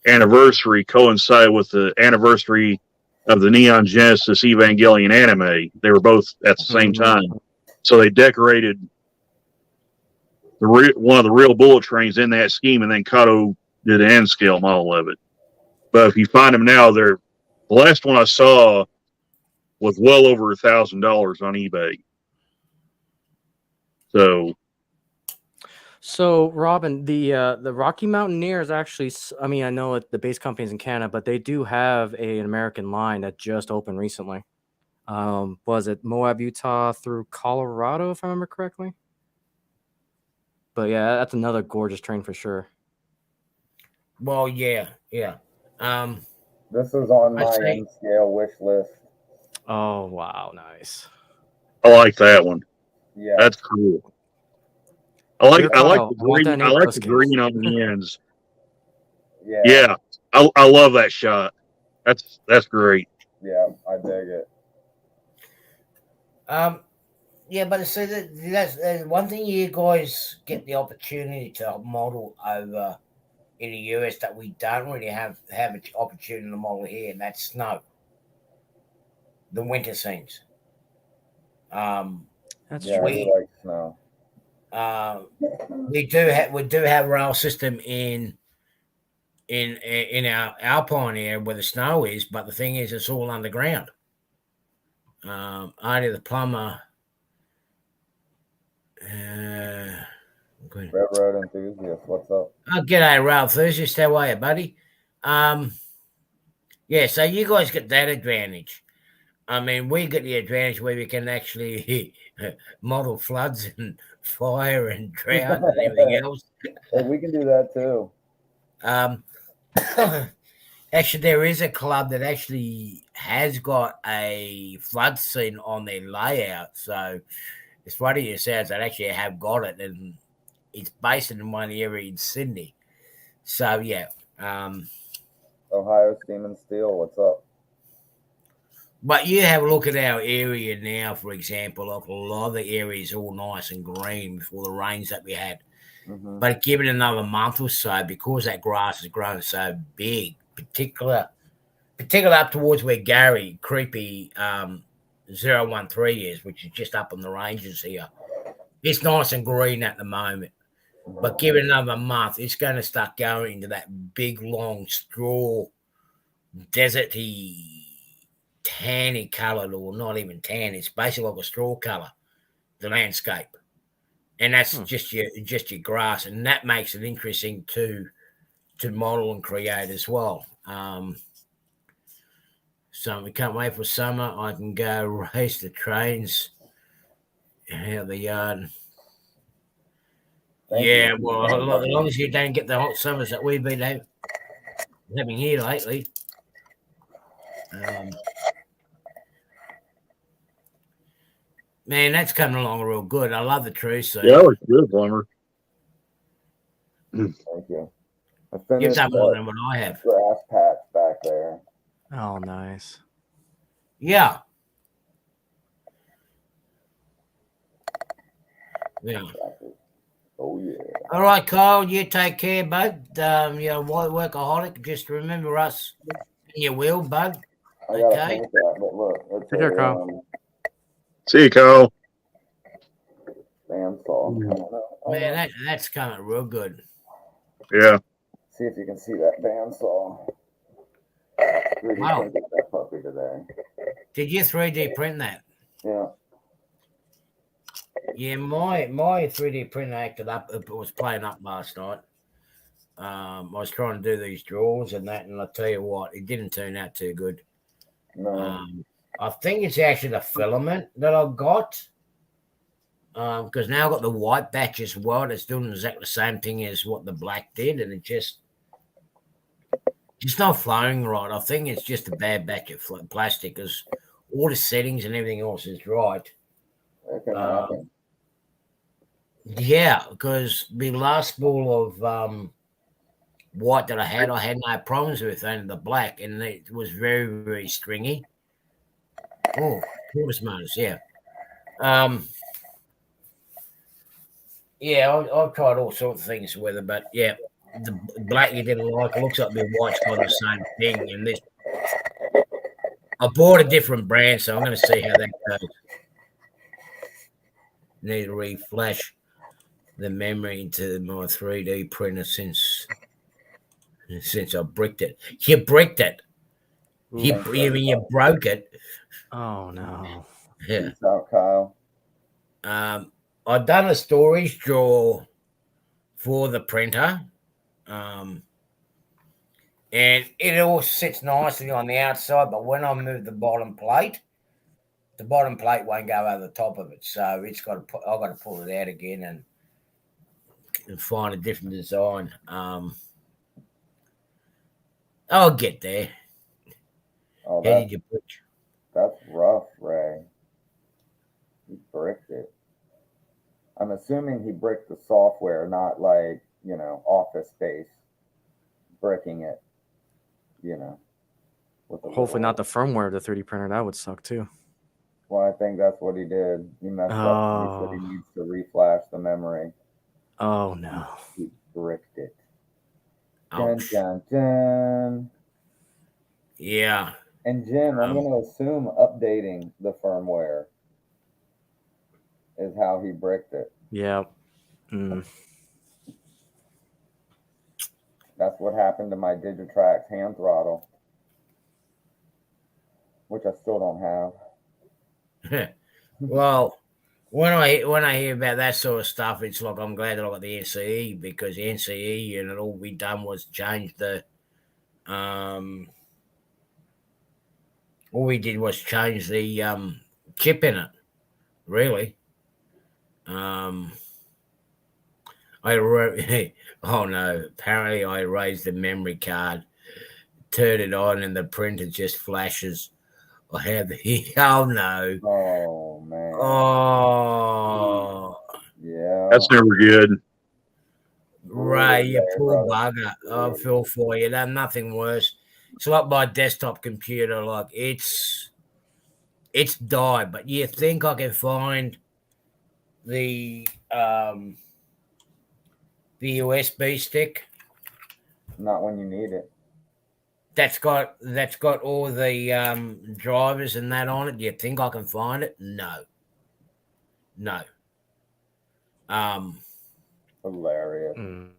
anniversary coincided with the anniversary of the Neon Genesis Evangelion anime. They were both at the same time. So they decorated one of the real bullet trains in that scheme, and then Kato did an N scale model of it. But if you find them now, the last one I saw was well over $1,000 on eBay. So, Robin, the Rocky Mountaineer is actually, I mean, I know the base company's in Canada, but they do have an American line that just opened recently. Was it Moab, Utah through Colorado, if I remember correctly? But yeah, that's another gorgeous train for sure. Well, yeah. This is on my N scale wish list. Oh wow, nice. I like that one. Yeah, that's cool. I like the green. I like the green on the ends. Yeah. I love that shot. That's great. Yeah, I dig it. Yeah, but see, that's one thing you guys get the opportunity to model over in the US that we don't really have an opportunity to model here, and that's snow, the winter scenes. That's Yeah, I true. do We like snow. we do have rail system in our alpine area where the snow is, but the thing is, it's all underground. Artie the plumber. Good. Railroad enthusiast, what's up? Oh, g'day, Ralph Thursday. How are you, buddy? Yeah, so you guys get that advantage. I mean, we get the advantage where we can actually model floods and fire and drought and everything else. Hey, we can do that too. Um, actually, there is a club that actually has got a flood scene on their layout. So it's funny you say that actually have got it, and it's based in one area in Sydney. So yeah. Ohio Steam and Steel, what's up? But you have a look at our area now, for example. Like a lot of the areas all nice and green before the rains that we had. Mm-hmm. But give it another month or so, because that grass has grown so big, particular up towards where Gary Creepy 013 is, which is just up on the ranges here. It's nice and green at the moment. But give it another month, it's going to start going into that big, long straw, deserty, tanny coloured, or not even tan. It's basically like a straw colour, the landscape, and that's just your grass, and that makes it interesting to model and create as well. So we can't wait for summer. I can go race the trains out the yard. Thank Yeah, you. well, as long as you don't get the hot summers that we've been having here lately. Man, that's coming along real good. I love the tree scene. Yeah, that looks good, Plumber. Thank you. I You've finished done more than what I have. grass patch back there. Oh, nice. Yeah. Yeah. Oh yeah. All right, Kyle, you take care, bud. You're a white workaholic. Just remember us in your will, bud. I gotta Okay. paint that, but look, it's Take care, a Kyle. See you, Kyle. bandsaw. Man, that's coming real good. Yeah. See if you can see that bandsaw. 3D Wow. printed that puppy today. Did you 3D print that? Yeah. Yeah, my 3D printer acted up. It was playing up last night. I was trying to do these drawers and that, and I tell you what, it didn't turn out too good. No. I think it's actually the filament that I've got. Because now I've got the white batch as well. It's doing exactly the same thing as what the black did, and it just not flowing right. I think it's just a bad batch of plastic, because all the settings and everything else is right. That can happen. Yeah, because the last spool of white that I had no problems with, only the black, and it was very, very stringy. Oh, quarters motors, yeah. Yeah, I've tried all sorts of things with it, but yeah, the black you didn't like. It looks like the white's got the same thing. And this, I bought a different brand, so I'm going to see how that goes. Need to reflash the memory into my 3D printer since I bricked it. You bricked it. You broke it. Oh no. Yeah. Peace out, Kyle. I've done a storage drawer for the printer. And it all sits nicely on the outside, but when I move the bottom plate won't go over the top of it. So I've got to pull it out again and find a different design. I'll get there. Oh, How did you put? that's rough, Ray. He bricked it. I'm assuming he bricked the software, not like, Office Space bricking it, with Hopefully not the firmware of the 3D printer. That would suck too. Well, I think that's what he did. He messed up. He said he needs to reflash the memory. Oh no. He bricked it. Ouch. Dun, dun, dun. Yeah. And Jim, I'm going to assume updating the firmware is how he bricked it. Yeah. That's what happened to my Digitrax hand throttle, which I still don't have. Well, when I hear about that sort of stuff, it's like I'm glad that I got the NCE, because the NCE and all we done was change the all we did was change the chip in it, really. Oh no, apparently I erased the memory card, turned it on, and the printer just flashes. I have the oh no. Oh man. Oh yeah. That's never good. Ray, you there, poor brother. bugger. I feel for you. There's nothing worse. It's like my desktop computer, like it's died, but you think I can find the USB stick Not when you need it. that's got all the drivers and that on it? Do you think I can find it? No. Hilarious. And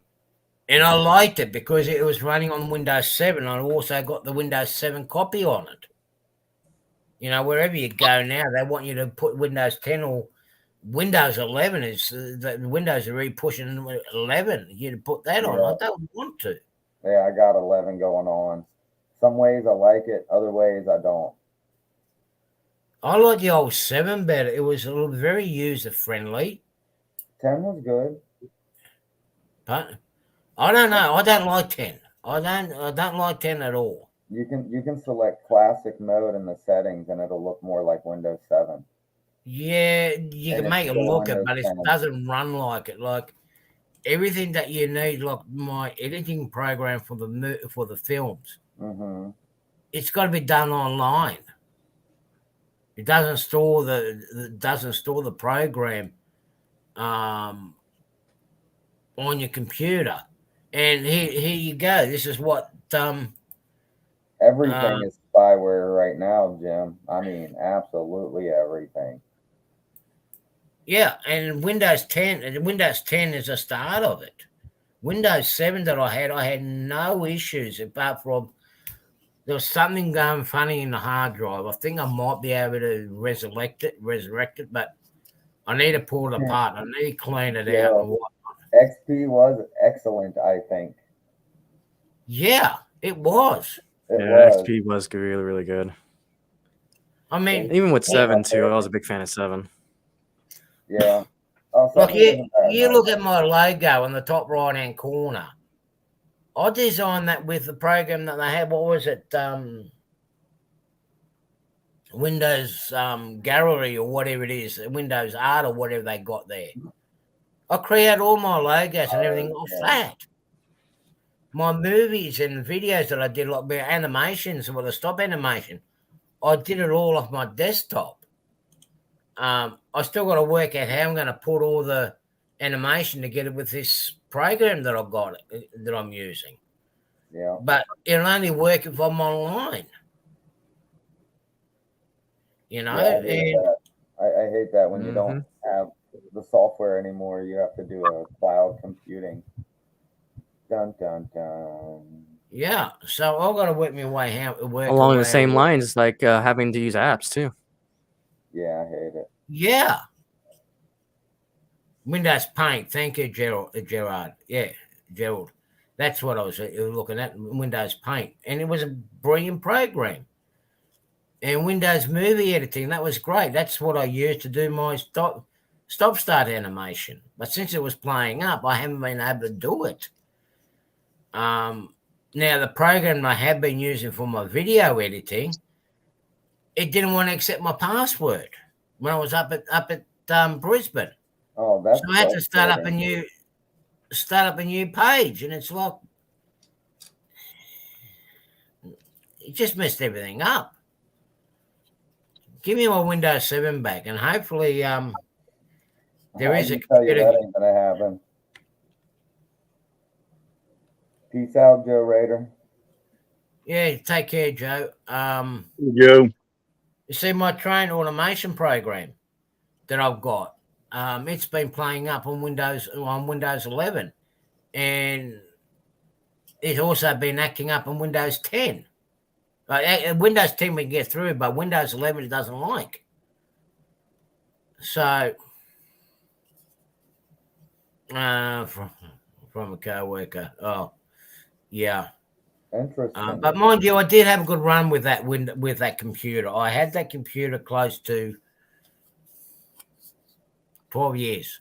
I liked it because it was running on Windows 7. I also got the Windows 7 copy on it. You know, wherever you go now, they want you to put Windows 10 or Windows 11 is the Windows are really pushing 11. You to put that on. I don't want to. Yeah, I got 11 going on. Some ways I like it, other ways I don't. I like the old 7 better. It was very user friendly. 10 was good. But I don't know. I don't like 10. I don't like 10 at all. You can select classic mode in the settings and it'll look more like Windows 7. Yeah, you can make it look it, but it doesn't run like it. Like everything that you need, like my editing program for the films, it's got to be done online. It doesn't store the program on your computer. And here you go. This is what everything is spyware right now, Jim. I mean, absolutely everything. Yeah, and Windows 10 is the start of it. Windows 7 that I had no issues apart from there was something going funny in the hard drive. I think I might be able to resurrect it, but I need to pull it apart. I need to clean it out and whatnot. XP was excellent, I think. Yeah, it was. XP was really, really good. I mean, even with 7 too, I was a big fan of 7. Yeah. Look, you look at my logo in the top right-hand corner. I designed that with the program that they had. What was it? Windows Gallery or whatever it is, Windows Art or whatever they got there. I create all my logos and everything off that. My movies and videos that I did, like animations or the stop animation, I did it all off my desktop. I still got to work out how I'm going to put all the animation together with this program that I've got that I'm using. Yeah. But it'll only work if I'm online. You know, I hate that when you don't have the software anymore. You have to do a cloud computing. Dun dun dun. Yeah, so I've got to work my way how it works. Along the same lines, like having to use apps too. Yeah, I hate it. Yeah. Windows Paint. Thank you, Gerard. Yeah, Gerald. That's what I was looking at, Windows Paint. And it was a brilliant program. And Windows Movie Editing, that was great. That's what I used to do my stop-start animation. But since it was playing up, I haven't been able to do it. Now, the program I have been using for my video editing, it didn't want to accept my password when I was up at Brisbane. Oh, that's so I had to start up a new page, and it's like it just messed everything up. give me my Windows 7 back, and hopefully there I is a can tell you computer. that ain't gonna happen. Peace out, Joe Raider. Yeah, take care, Joe. Joe. You see my train automation program that I've got. It's been playing up on Windows 11, and it's also been acting up on Windows 10. Windows 10 we can get through, but Windows 11 it doesn't like. So, from a co-worker. Oh, yeah. Interesting. But mind you, I did have a good run with that computer. I had that computer close to 12 years.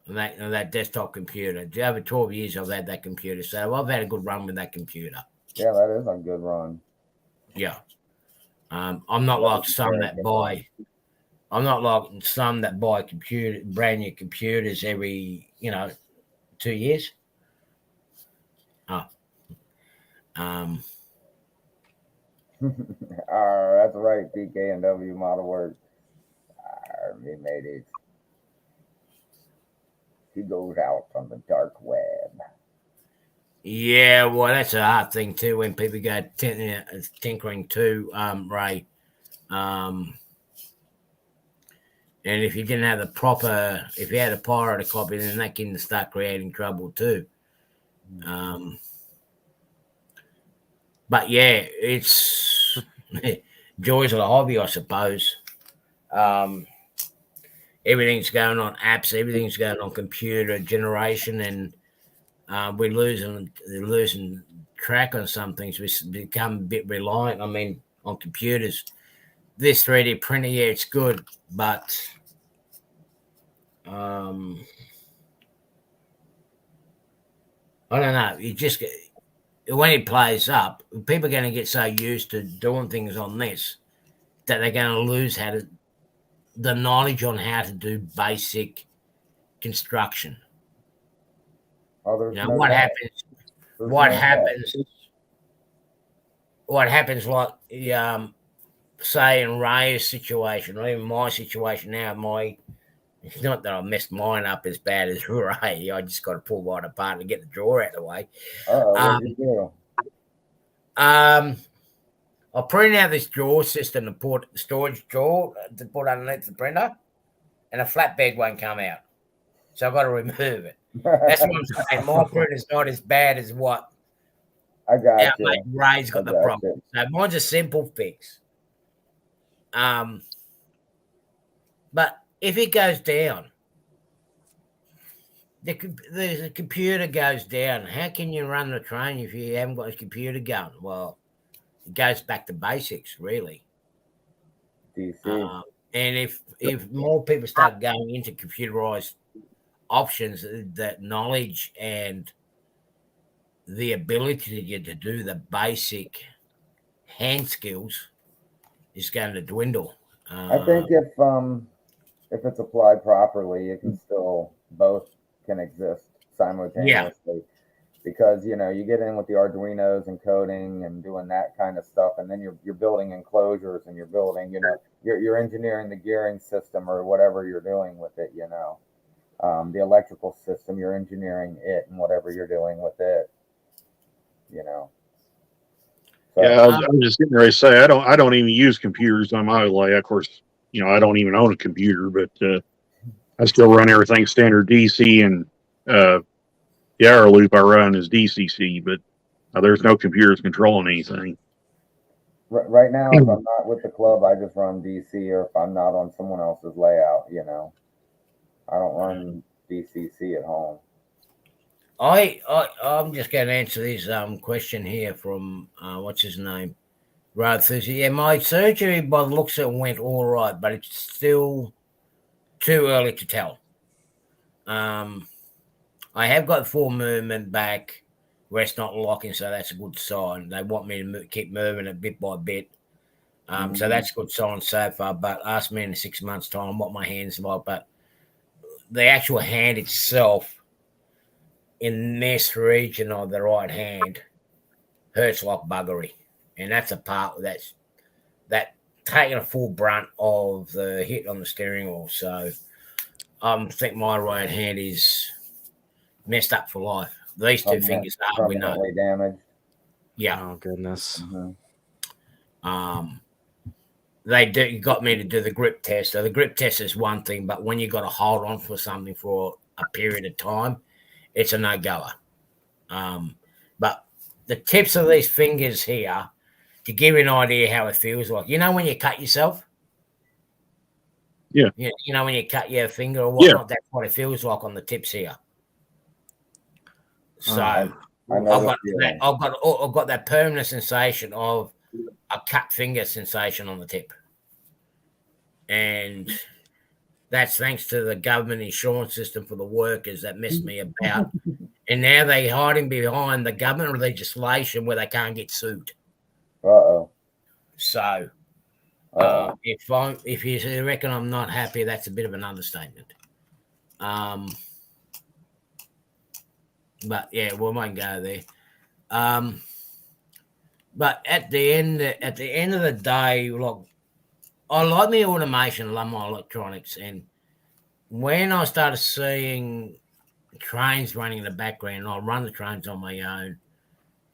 That desktop computer. Over 12 years I've had that computer. So I've had a good run with that computer. Yeah, that is a good run. Yeah. I'm not like some that buy. I'm not like some that buy brand new computers every 2 years. Oh. That's right, PK and W model work. Me mateys. He goes out on the dark web. Yeah, well, that's a hard thing too when people go tinkering too, Ray. And if you didn't have if you had a pirate copy, then that can start creating trouble too. But yeah, it's joys of the hobby, I suppose. Everything's going on apps, everything's going on computer generation, and we're losing track on some things. We become a bit reliant. I mean, on computers. This 3D printer, yeah, it's good, but I don't know. You just when it plays up, people are going to get so used to doing things on this that they're going to lose the knowledge on how to do basic construction. Oh, what happens? What happens? Like say in Ray's situation, or even my situation now. It's not that I messed mine up as bad as Ray. I just got to pull mine apart and get the drawer out of the way. What did you do? I printed out this drawer system to put storage drawer to put underneath the printer, and a flatbed won't come out. So I've got to remove it. That's what I'm saying. My printer's not as bad as what I got you. Ray's got the problem. So mine's a simple fix. But if it goes down, the computer goes down. How can you run the train if you haven't got a computer going? Well, it goes back to basics, really. DC. And if more people start going into computerized options, that knowledge and the ability to get to do the basic hand skills is going to dwindle. I think if it's applied properly, it can still both can exist simultaneously. Yeah. Because you get in with the Arduinos and coding and doing that kind of stuff, and then you're building enclosures and you're building you're engineering the gearing system or whatever you're doing with it. The electrical system, you're engineering it and whatever you're doing with it. So, yeah, I was just getting ready to say I don't even use computers on my lay. Of course, I don't even own a computer, but I still run everything standard DC, and the hour loop I run is DCC, but there's no computers controlling anything. Right now, if I'm not with the club, I just run DC, or if I'm not on someone else's layout, I don't run DCC at home. I'm just going to answer this question here from what's his name, Road Thursday. Yeah, my surgery by the looks of it went all right, but it's still too early to tell. I have got full movement back where it's not locking, so that's a good sign. They want me to keep moving it bit by bit. So that's a good sign so far, but ask me in 6 months' time what my hand's like. But the actual hand itself in this region of the right hand hurts like buggery. And that's a part that taking a full brunt of the hit on the steering wheel. So I think my right hand is messed up for life. These two fingers are, we know. Permanently damaged. Yeah. Oh goodness. They got me to do the grip test. So the grip test is one thing, but when you got to hold on for something for a period of time, it's a no-goer. But the tips of these fingers here, to give you an idea how it feels like, you know when you cut yourself? Yeah. You know when you cut your finger or whatnot, that's what it feels like on the tips here. So I've got that permanent sensation of a cut finger sensation on the tip. And that's thanks to the government insurance system for the workers that messed me about. And now they're hiding behind the government legislation where they can't get sued. So if you reckon I'm not happy, that's a bit of an understatement. But yeah, we won't go there. But at the end of the day, look, I like my automation, I love my electronics, and when I started seeing trains running in the background, I'll run the trains on my own,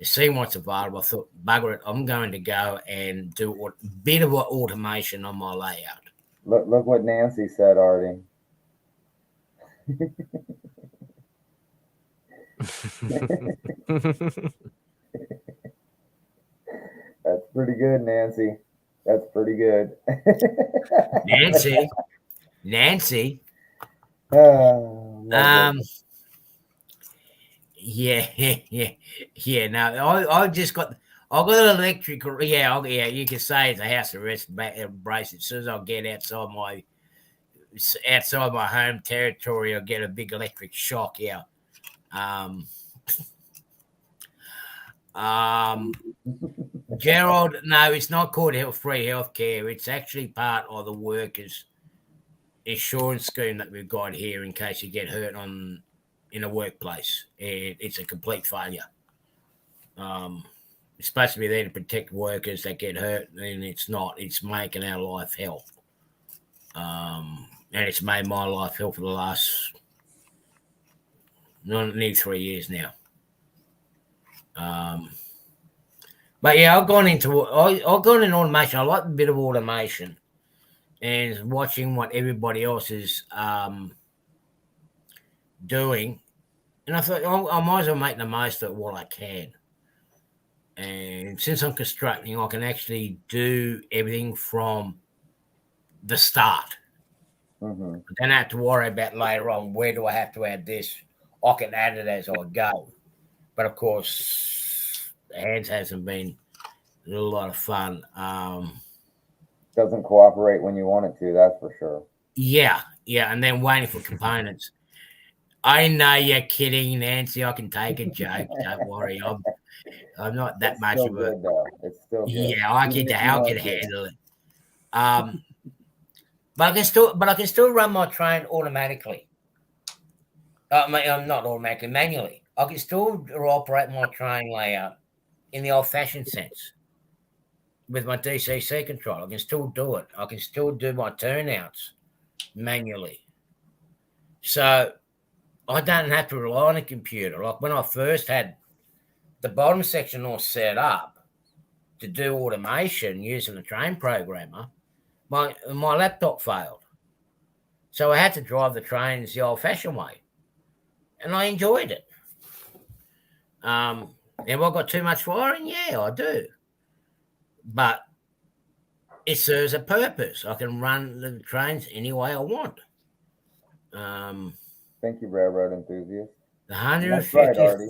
see what's available. I thought, bugger it, I'm going to go and do a bit of automation on my layout. Look what Nancy said, Artie. That's pretty good, Nancy. That's pretty good. Nancy. Yeah. No, I just got an electric. Yeah, you can say it's a house arrest brace. As soon as I get outside my home territory, I'll get a big electric shock. Yeah. Gerald, no, it's not called free healthcare. It's actually part of the workers' insurance scheme that we've got here in case you get hurt in a workplace. It's a complete failure. It's supposed to be there to protect workers that get hurt, and it's not. It's making our life hell. And it's made my life hell for the last nearly 3 years now. But yeah, I've gone into automation. I like a bit of automation and watching what everybody else is doing. And I thought, I might as well make the most of what I can. And since I'm constructing, I can actually do everything from the start. I don't have to worry about later on, where do I have to add this? I can add it as I go. But of course, the hands hasn't been a lot of fun. Doesn't cooperate when you want it to, that's for sure. Yeah, and then waiting for components. I know you're kidding, Nancy. I can take a joke. Don't worry. I'm not that much of a. It's still good. Yeah, I can handle it. But I can still run my train automatically. I'm not automatically, manually. I can still operate my train layout in the old-fashioned sense with my DCC control. I can still do it. I can still do my turnouts manually. So I don't have to rely on a computer. Like when I first had the bottom section all set up to do automation using the train programmer, my laptop failed. So I had to drive the trains the old-fashioned way. And I enjoyed it. Have I got too much wiring? Yeah, I do. But it serves a purpose. I can run the trains any way I want. Thank you, railroad enthusiast. The 150. That's right, Artie.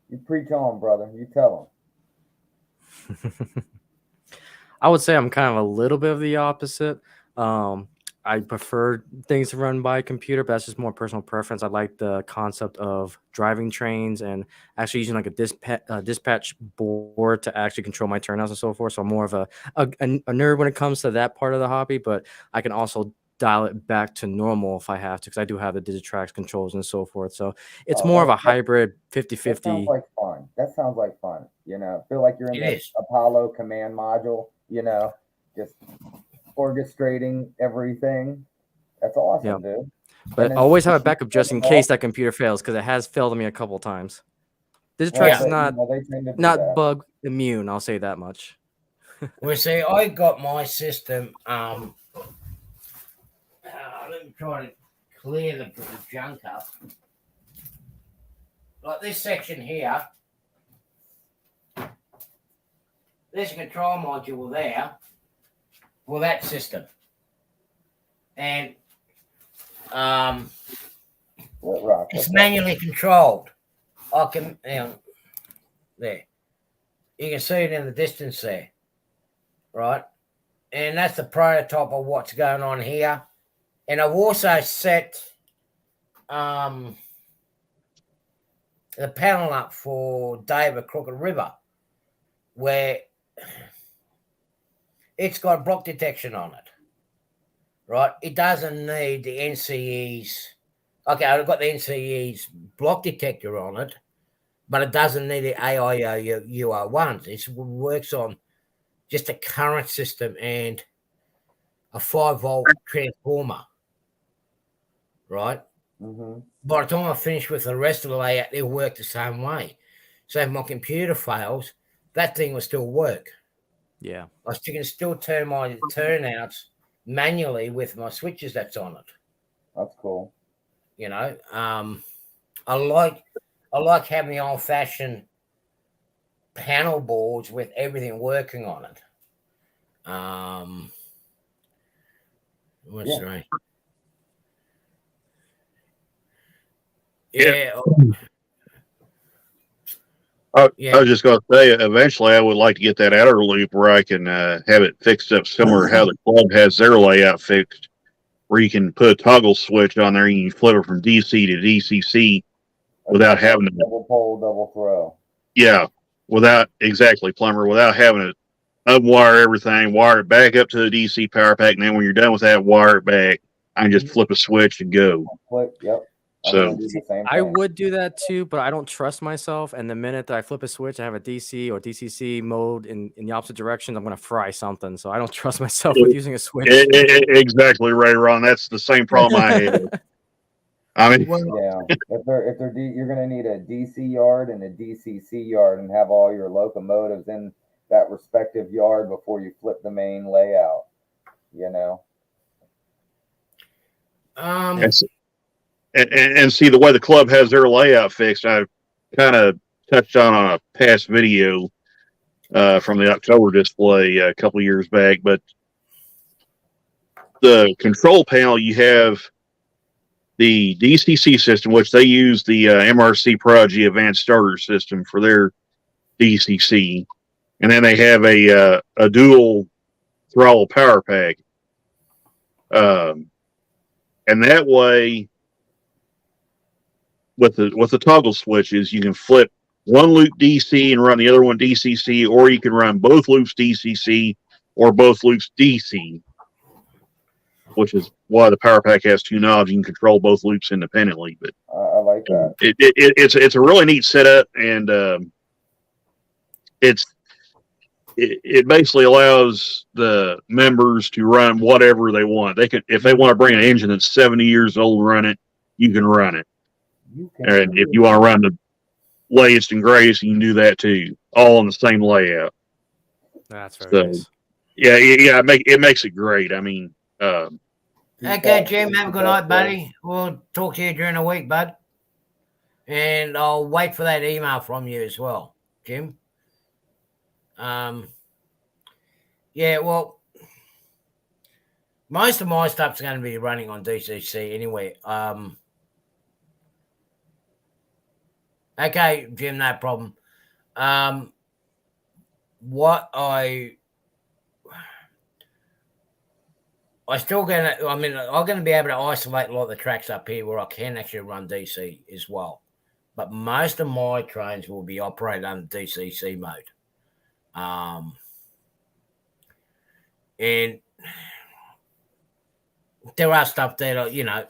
You preach on, brother. You tell them. I would say I'm kind of a little bit of the opposite. I prefer things to run by a computer, but that's just more personal preference. I like the concept of driving trains and actually using like a dispatch board to actually control my turnouts and so forth. So I'm more of a nerd when it comes to that part of the hobby, but I can also dial it back to normal if I have to, because I do have the Digitrax controls and so forth. So it's more of a hybrid 50-50. That sounds like fun. That sounds like fun. You know, feel like you're in this Apollo command module, you know. just orchestrating everything. That's awesome, dude. But then always have a backup just in case that computer fails, because it has failed me a couple times. Digitrax is not bug immune. I'll say that much. Well, see, I got my system. Let me try to clear the junk up. Like this section here. There's a control module there for that system. And it's manually controlled. I can, there. You can see it in the distance there, right? And that's the prototype of what's going on here. And I've also set the panel up for David Crooked River, where it's got block detection on it, right? It doesn't need the NCE's. Okay, I've got the NCE's block detector on it, but it doesn't need the AIO-UR1s. It works on just a current system and a 5-volt transformer, right? Mm-hmm. By the time I finish with the rest of the layout, it'll work the same way. So if my computer fails, that thing will still work. Yeah. I can still turn my turnouts manually with my switches that's on it. That's cool. You know, I like having the old-fashioned panel boards with everything working on it. What's right? Yeah. I was just going to say, eventually I would like to get that outer loop where I can have it fixed up similar to how the club has their layout fixed, where you can put a toggle switch on there and you can flip it from DC to DCC without having to double pole, double throw. Yeah, without plumber, without having to unwire everything, wire it back up to the DC power pack, and then when you're done with that, wire it back. I can just flip a switch and go. Yep. So I would do that too, but I don't trust myself. And the minute that I flip a switch, I have a DC or DCC mode in the opposite direction, I'm going to fry something. So I don't trust myself with using a switch. Exactly right, Ron. That's the same problem I have. I mean, if they're you're going to need a DC yard and a DCC yard, and have all your locomotives in that respective yard before you flip the main layout. You know. And see the way the club has their layout fixed. I kind of touched on a past video from the October display a couple years back, but the control panel, you have the DCC system, which they use the MRC Prodigy Advanced Starter System for their DCC, and then they have a dual throttle power pack, and that way, with the toggle switches, you can flip one loop DC and run the other one DCC, or you can run both loops DCC or both loops DC, which is why the power pack has two knobs. You can control both loops independently. But I like that. It's a really neat setup, and it basically allows the members to run whatever they want. They can, if they want to bring an engine that's 70 years old, run it. You can run it. And if you want to run the latest and greatest, you can do that too, all on the same layout. That's very nice. Yeah, it makes it great. I mean, okay, Jim, have a good night, buddy. We'll talk to you during the week, bud. And I'll wait for that email from you as well, Jim. Yeah, well, most of my stuff's going to be running on DCC anyway. Okay, Jim, no problem. What I'm still gonna. I mean, I'm going to be able to isolate a lot of the tracks up here where I can actually run DC as well. But most of my trains will be operated under DCC mode. And there are stuff that, you know,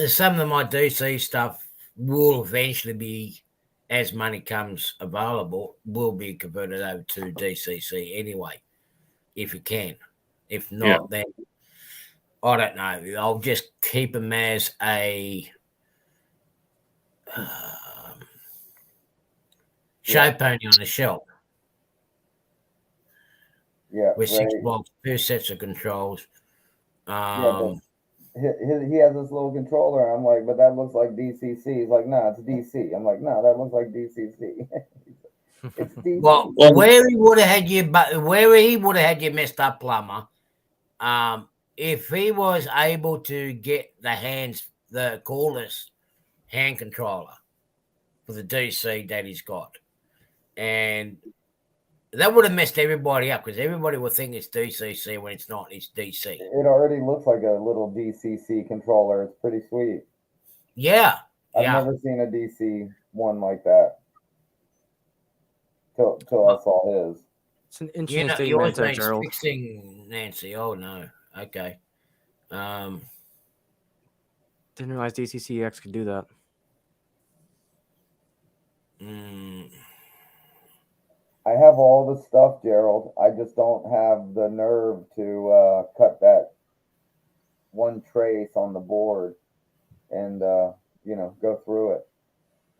some of my DC stuff will eventually be, as money comes available, will be converted over to DCC anyway. if you can. If not, then I don't know. I'll just keep them as a show pony on the shelf. Yeah, With Ray, 6 blocks, 2 sets of controls. but he has this little controller. I'm like, but that looks like DCC. He's like, no, it's DC. I'm like, no, that looks like DCC. It's DC. Well, where he would have had you messed up, Plumber, if he was able to get the cordless hand controller for the DC that he's got, and that would have messed everybody up because everybody would think it's DCC when it's not. It's DC. It already looks like a little DCC controller. It's pretty sweet. Yeah. I've never seen a DC one like that till I saw his. It's an interesting statement there, Gerald. Fixing Nancy. Oh no. Okay. Didn't realize DCCX could do that. I have all the stuff, Gerald. I just don't have the nerve to cut that one trace on the board and go through it.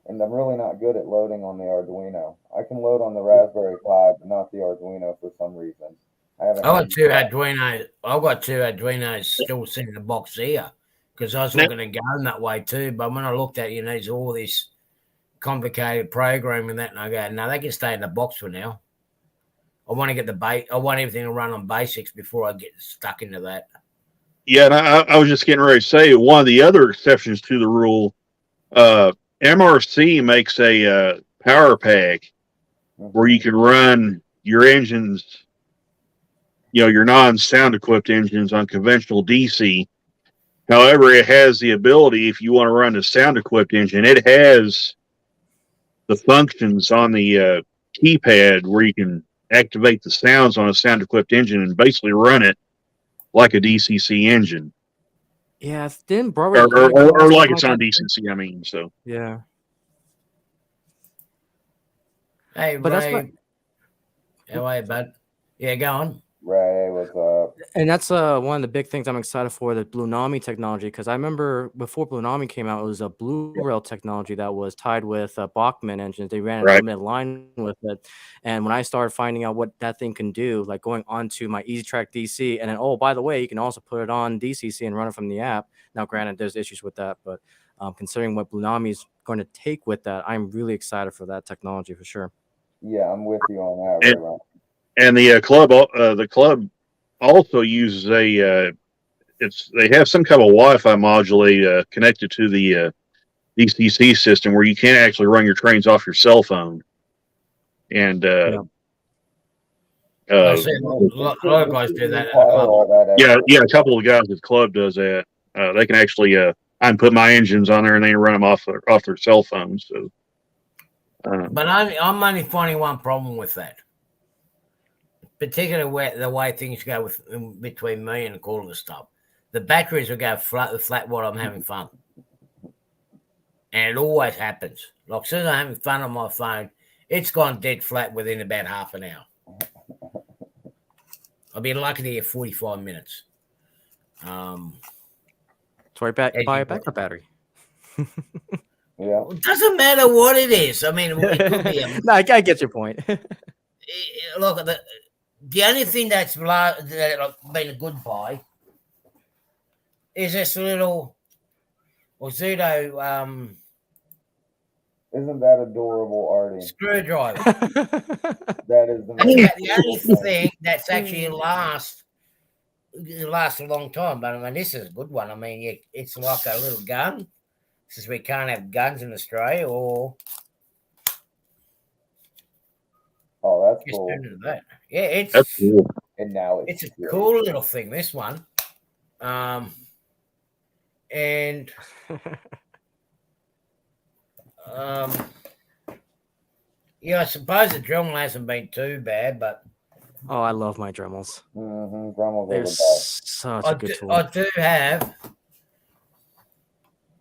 And I'm really not good at loading on the Arduino. I can load on the Raspberry Pi, but not the Arduino for some reason. I've got 2 Arduinos still sitting in the box here because I was looking at going that way too. But when I looked at there's all this complicated programming and that, and I go, no, they can stay in the box for now. I want to get I want everything to run on basics before I get stuck into that. Yeah, and I was just getting ready to say one of the other exceptions to the rule. MRC makes a power pack where you can run your engines, your non-sound equipped engines on conventional DC. However, it has the ability, if you want to run a sound equipped engine, it has the functions on the keypad where you can activate the sounds on a sound equipped engine and basically run it like a DCC engine. Yeah, didn't Broadway or like it's on DCC. I mean, so yeah. Hey, but Ray, how are you, bud? Yeah, go on. Ray, what's up? And that's one of the big things I'm excited for, the Bluenami technology, because I remember before Bluenami came out, it was a Blue Rail technology that was tied with Bachmann engines. They ran a limited line with it. And when I started finding out what that thing can do, like going onto my EasyTrack DC, and then, oh, by the way, you can also put it on DCC and run it from the app. Now, granted, there's issues with that, but considering what Bluenami is going to take with that, I'm really excited for that technology for sure. Yeah, I'm with you on that, Ray. And the club also uses they have some kind of Wi-Fi module connected to the DCC system where you can actually run your trains off your cell phone. And I see a lot of guys do that at the club. Yeah, a couple of guys at the club does that. They can actually I can put my engines on there and they run them off their cell phones. So, but I'm only finding one problem with that. Particularly the way things go between me and all the stuff. The batteries will go flat while I'm having fun. And it always happens. Like, as soon as I'm having fun on my phone, it's gone dead flat within about half an hour. I'll be lucky to get 45 minutes. So buy a backup battery. Yeah. It doesn't matter what it is. I mean, it could be no, I get your point. Look, the only thing that's been a good buy is this little Ozzuto isn't that adorable, Artie? Screwdriver. That is the only thing that's actually lasts a long time. But I mean, this is a good one. I mean, it's like a little gun. Since we can't have guns in Australia, or that's cool. That. Yeah, that's cool. And now it's a cool little thing. This one, and yeah, I suppose the Dremel hasn't been too bad, but I love my Dremels. Dremels are such a good tool. I do have.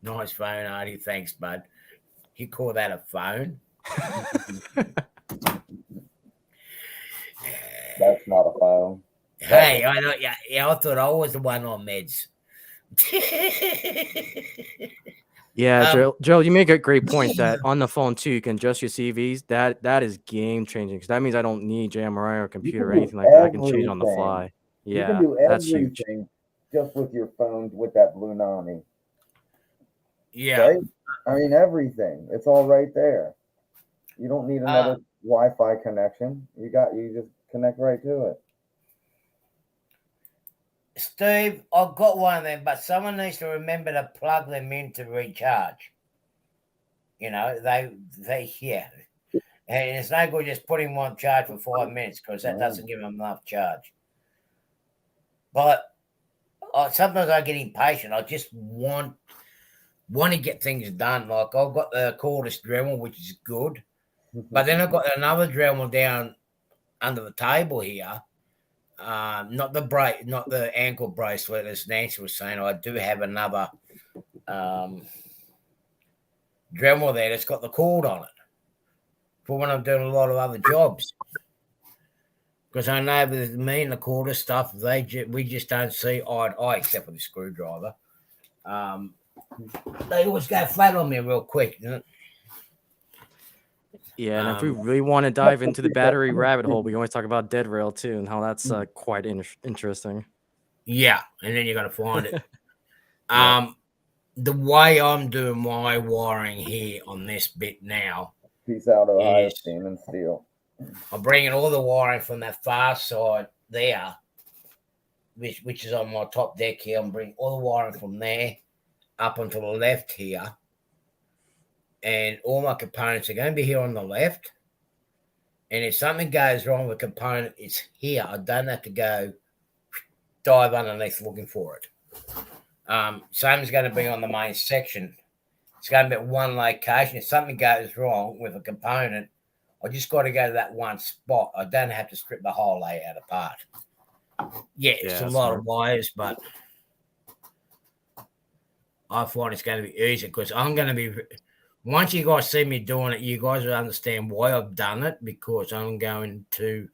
Nice phone, Artie. Thanks, bud. You call that a phone? That's not a phone. Hey, I know. Yeah, I thought I was the one on meds. Yeah, Joe, you make a great point that on the phone too, you can adjust your CVs. That is game changing because that means I don't need JMRI or computer or anything like that. I can change it on the everything. fly. You can Yeah, do that's huge. everything just with your phone with that Blue Nami. Yeah. Right? I mean, everything. It's all right there. You don't need another Wi-Fi connection. You just connect right to it. Steve, I've got one of them, but someone needs to remember to plug them in to recharge. You know, yeah. And it's no good just putting one charge for 5 minutes because that doesn't give them enough charge. But sometimes I get impatient. I just want to get things done. Like I've got the cordless Dremel, which is good. But then I've got another Dremel down under the table here. Not the ankle bracelet, as Nancy was saying. I do have another Dremel there that's got the cord on it for when I'm doing a lot of other jobs. Because I know with me and the quarter stuff, we just don't see eye to eye, except for the screwdriver. They always go flat on me real quick. Yeah, and if we really want to dive into the battery rabbit hole, we can always talk about dead rail too and how that's quite interesting. Yeah, and then you got to find it. The way I'm doing my wiring here on this bit now. Peace out, Ohio Steam and Steel. I'm bringing all the wiring from that far side there, which is on my top deck here. I'm bringing all the wiring from there up onto the left here. And all my components are going to be here on the left. And if something goes wrong with a component, it's here. I don't have to go dive underneath looking for it. Same is going to be on the main section. It's going to be at one location. If something goes wrong with a component, I just got to go to that one spot. I don't have to strip the whole layout apart. Yeah, it's a lot of wires, but I find it's going to be easier because I'm going to be... Once you guys see me doing it, you guys will understand why I've done it, because I'm going to...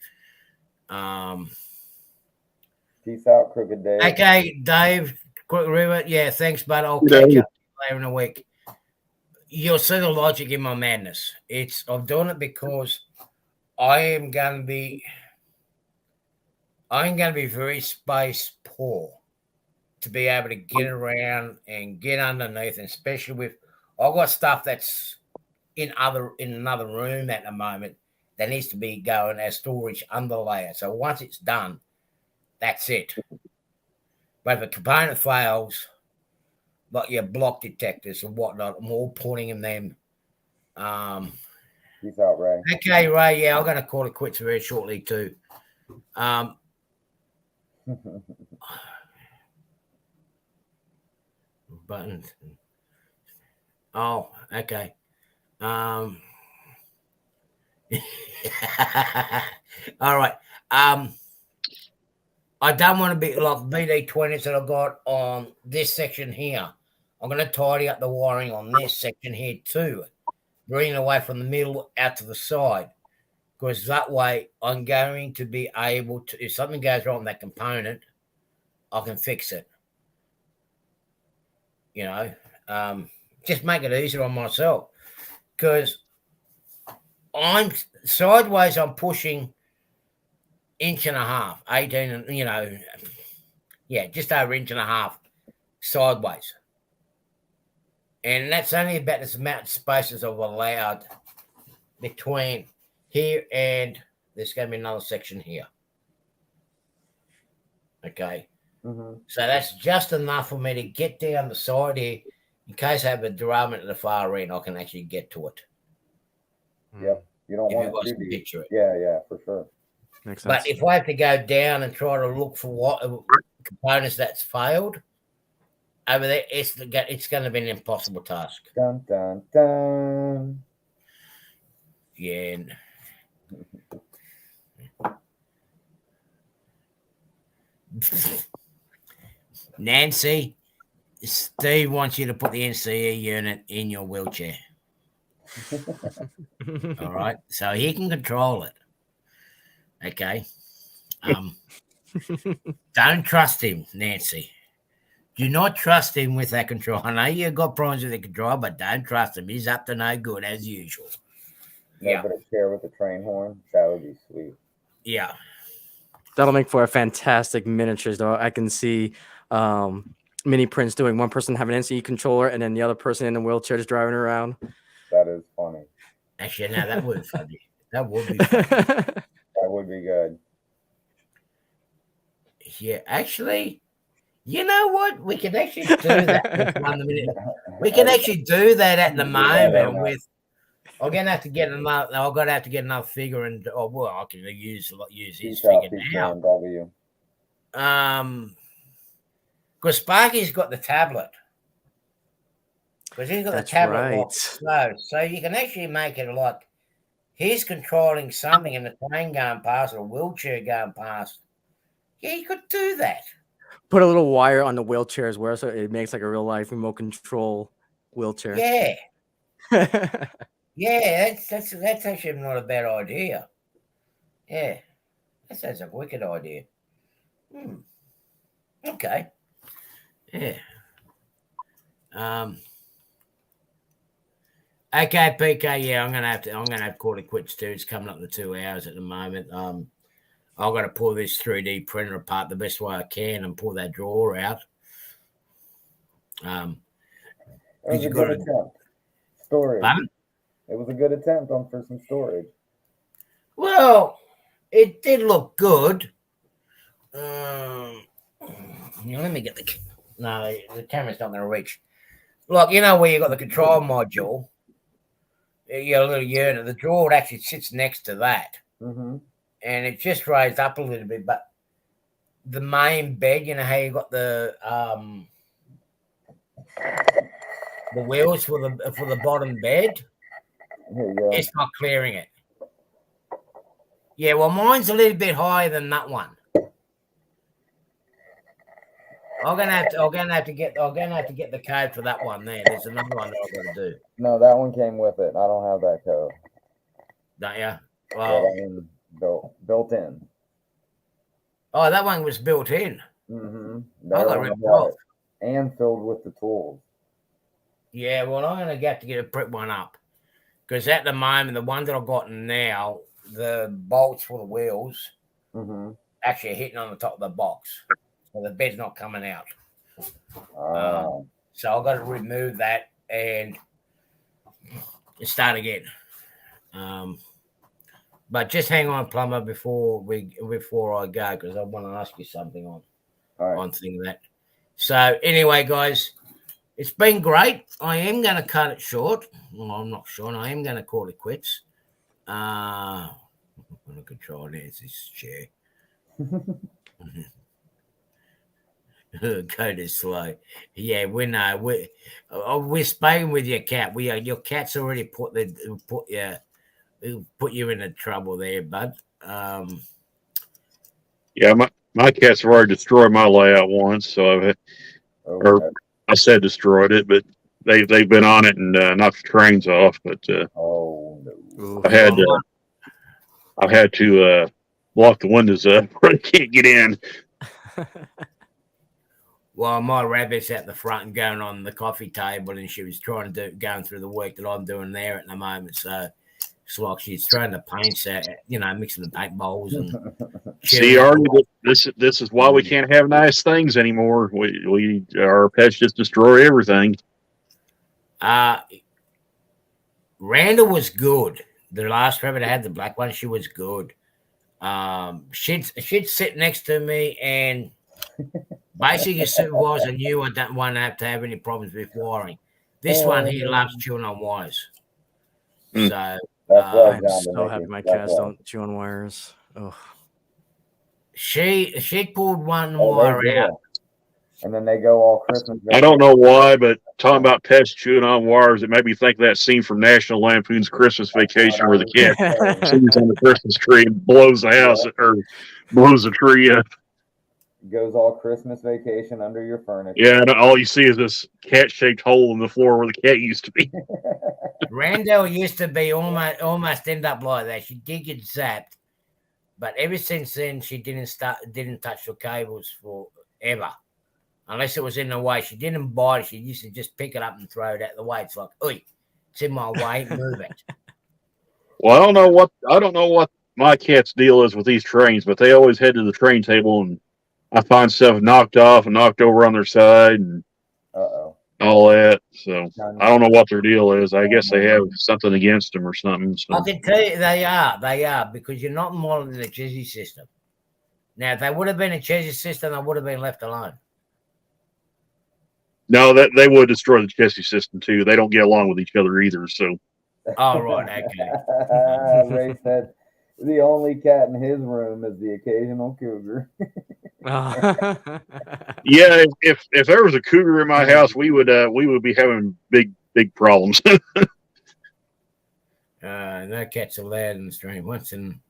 Peace out, Crooked Dave. Okay, Dave, Quick River. Yeah, thanks, bud. I'll catch up later in a week. You'll see the logic in my madness. I'm doing it because I'm going to be very space poor to be able to get around and get underneath, and especially with... I've got stuff that's in another room at the moment that needs to be going as storage under layer. So once it's done, that's it. But if a component fails, like your block detectors and whatnot, I'm all pointing in them. Peace out, Ray. Okay, Ray. Yeah, I'm going to call it quits very shortly too. Buttons. Oh, okay. All right. I don't want to be like BD20s that I've got on this section here. I'm going to tidy up the wiring on this section here too, bring it away from the middle out to the side, because that way I'm going to be able to, if something goes wrong with that component, I can fix it. You know, just make it easier on myself, because I'm sideways. I'm pushing 1.5 inches, 18, and just over 1.5 inches sideways, and that's only about as amount of spaces I've allowed between here and there's going to be another section here. Okay. So that's just enough for me to get down the side here. In case I have a derailment at the far end, I can actually get to it. Yep. You don't want to to picture it. Yeah, for sure. Makes sense. But if I have to go down and try to look for what components that's failed over there, it's going to be an impossible task. Dun, dun, dun. Yeah. Nancy, Steve wants you to put the NCE unit in your wheelchair. All right, so he can control it. Okay. Don't trust him, Nancy. Do not trust him with that control. I know you've got problems with the control, but don't trust him. He's up to no good as usual. Yeah. But a chair with a train horn, that would be sweet. Yeah. That'll make for a fantastic miniatures, though. I can see mini prints doing one person having an NCE controller and then the other person in a wheelchair just driving around. That is funny. Actually, no, that would be funny. That would be funny. That would be good. Yeah, actually, you know what? We can actually do that. We can actually do that at the moment. With, I'm gonna have to get another. I'm gonna have to get another figure, and I can use his figure now. Because Sparky's got the tablet. Because he's got the tablet right. slow, so you can actually make it like he's controlling something, and the train going past or a wheelchair going past. Yeah, you could do that. Put a little wire on the wheelchair as well, so it makes like a real life remote control wheelchair. Yeah. Yeah, that's actually not a bad idea. Yeah. That sounds like a wicked idea. Okay. Yeah. Okay, PK, yeah, I'm gonna have to call it quits too. It's coming up to 2 hours at the moment. I've got to pull this 3D printer apart the best way I can and pull that drawer out. It was a good attempt. Storage. Pardon? It was a good attempt for some storage. Well, it did look good. Let me get the camera's not going to reach. Like, you know where you got the control module, you got a little unit. The drawer actually sits next to that. Mm-hmm. And it just raised up a little bit, but the main bed, you know how you got the wheels for the bottom bed? Here you go. It's not clearing it. Yeah, well, mine's a little bit higher than that one. I'm gonna have to get the code for that one there. There's another one that I've got to do. No, that one came with it. I don't have that code. Don't you? Well, built in. Oh, that one was built in. Mm-hmm. I got ripped off. And filled with the tools. Yeah, well, I'm going to have to get a print one up. Because at the moment, the one that I've got now, the bolts for the wheels actually are hitting on the top of the box. So the bed's not coming out. So I've got to remove that and start again. But just hang on, plumber, before I go, because I want to ask you something on thing that. So anyway, guys, it's been great. I am going to cut it short. Well, I'm not sure. I am going to call it quits. I'm going to control Nancy's chair. Go to slow. Yeah, we're spaying with your cat. Your cat's already put you into trouble there, bud. Yeah, my cats have already destroyed my layout once, so I said destroyed it, but they've been on it and knocked the trains off. But I've had to block the windows up where they can't get in. Well, my rabbit's at the front and going on the coffee table, and she was going through the work that I'm doing there at the moment. So it's like she's throwing the paints out, mixing the paint bowls and. See, Artie, this is why we can't have nice things anymore. Our pets just destroy everything. Randall was good. The last rabbit I had, the black one, she was good. She'd sit next to me and basically supervise. I knew I don't want to have any problems with wiring. This one here loves chewing on wires. So I'm so happy my cats don't chew on wires. Oh. She pulled one wire out. And then they go all Christmas. I don't know why, but talking about pets chewing on wires, it made me think of that scene from National Lampoon's Christmas Vacation where the cat sits on the Christmas tree and blows the house or blows the tree up. Goes all Christmas Vacation under your furniture. Yeah, and all you see is this cat-shaped hole in the floor where the cat used to be. Randall used to be almost end up like that. She did get zapped. But ever since then, she didn't touch the cables forever, unless it was in the way. She didn't bite it. She used to just pick it up and throw it out the way. It's like, oi, it's in my way, move it. Well, I don't know what my cat's deal is with these trains, but they always head to the train table, and I find stuff knocked off and knocked over on their side and all that. So I don't know what their deal is. I guess they have something against them or something. So. I can tell you they are, because you're not modeling the Chesney system. Now, if they would have been a Chesney system, they would have been left alone. No, that they would destroy the Chesney system too. They don't get along with each other either. So. Oh, right, okay. Ray said the only cat in his room is the occasional cougar. Yeah, if there was a cougar in my house, we would be having big problems. No cats allowed in the stream.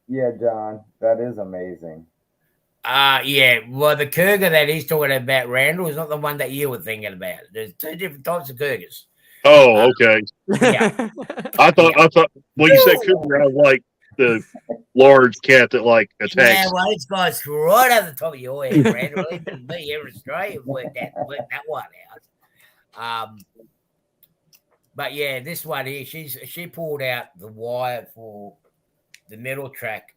Yeah, John, that is amazing. Yeah. Well, the cougar that he's talking about, Randall, is not the one that you were thinking about. There's two different types of cougars. Oh, okay. Yeah. I thought when you said cougar, I was like the large cat that like attacks. Yeah, well, this guy's right at the top of your head, Randall. Even me here in Australia worked that one out. But yeah, this one here, she pulled out the wire for the middle track,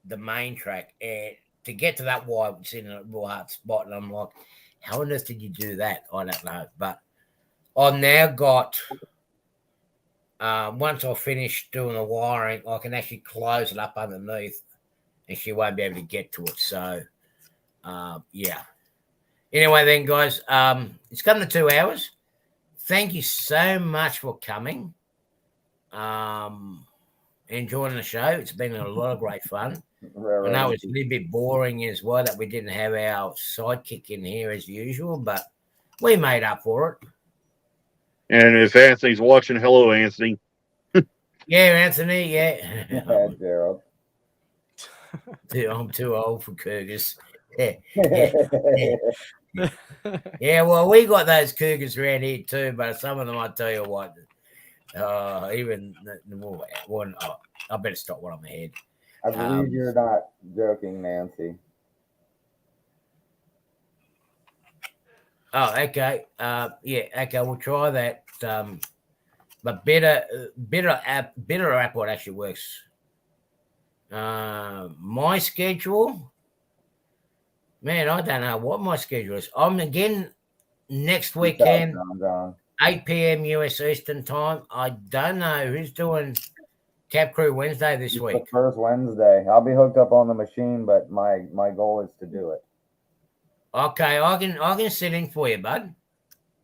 the main track, and to get to that wire, it's in a real hard spot. And I'm like, how on earth did you do that? I don't know. But I've now got, once I finish doing the wiring, I can actually close it up underneath and she won't be able to get to it. So, yeah. Anyway, then, guys, it's come to 2 hours. Thank you so much for coming. Enjoying the show. It's been a lot of great fun. I know it's a little bit boring as well that we didn't have our sidekick in here as usual, but we made up for it. And if Anthony's watching, hello, Anthony. Yeah, Anthony, yeah. Gerald. I'm too old for cougars. Yeah, well, we got those cougars around here too, but some of them, I tell you what, even one, I better stop what I'm ahead. I believe you're not joking, Nancy. Oh, okay. Yeah, okay, we'll try that. But bitter app what actually works. My schedule, man, I don't know what my schedule is. I'm again next weekend, 8 p.m. US Eastern time. I don't know who's doing Cap Crew Wednesday this week. The first Wednesday. I'll be hooked up on the machine, but my goal is to do it. Okay, I can sit in for you, bud.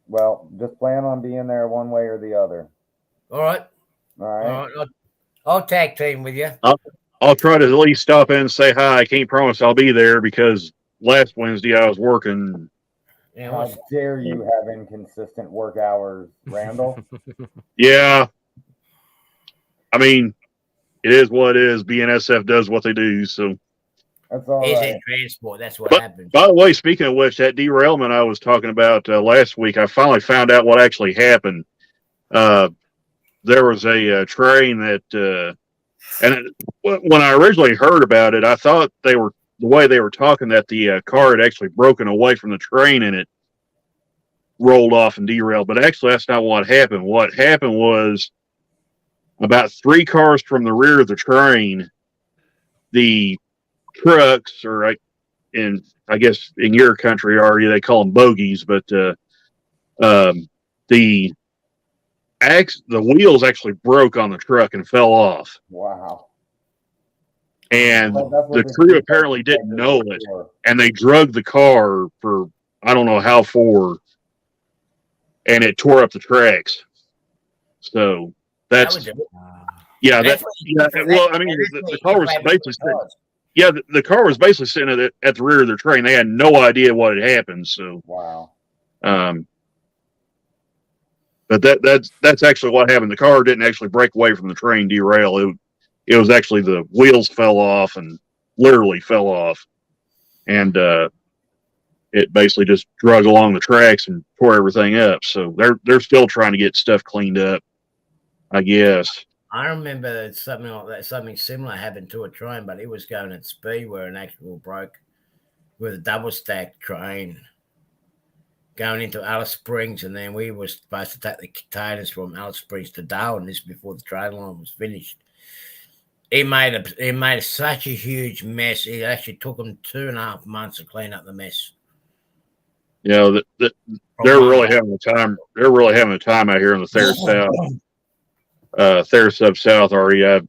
Well, just plan on being there one way or the other. All right. I'll tag team with you. I'll try to at least stop in and say hi. I can't promise I'll be there because last Wednesday I was working. Yeah, how dare you have inconsistent work hours, Randall? Yeah. I mean, it is what it is. BNSF does what they do, so. That's all it's right. in transport. That's what happens. By the way, speaking of which, that derailment I was talking about last week, I finally found out what actually happened. There was a train that, when I originally heard about it, I thought the way they were talking that the car had actually broken away from the train and it rolled off and derailed. But actually, that's not what happened. What happened was about 3 cars from the rear of the train, the trucks, or I guess in your country already they call them bogies, but the wheels actually broke on the truck and fell off. Wow. And the crew apparently didn't know it, and they drugged the car for I don't know how far, and it tore up the tracks. So that's yeah. Well, I mean, the car was basically the car was basically sitting at the rear of their train. They had no idea what had happened. So wow. But that's actually what happened. The car didn't actually break away from the train, derail. It was actually the wheels fell off and literally fell off, and it basically just drug along the tracks and tore everything up. So they're still trying to get stuff cleaned up, I guess. I remember that something like that, something similar happened to a train, but it was going at speed where an axle broke with a double stack train going into Alice Springs, and then we were supposed to take the containers from Alice Springs to Darwin. This before the train line was finished. It made such a huge mess. It actually took them 2.5 months to clean up the mess. You know, they're really having a time. They're really having a time out here in the Thayer South, Thayer Sub South area.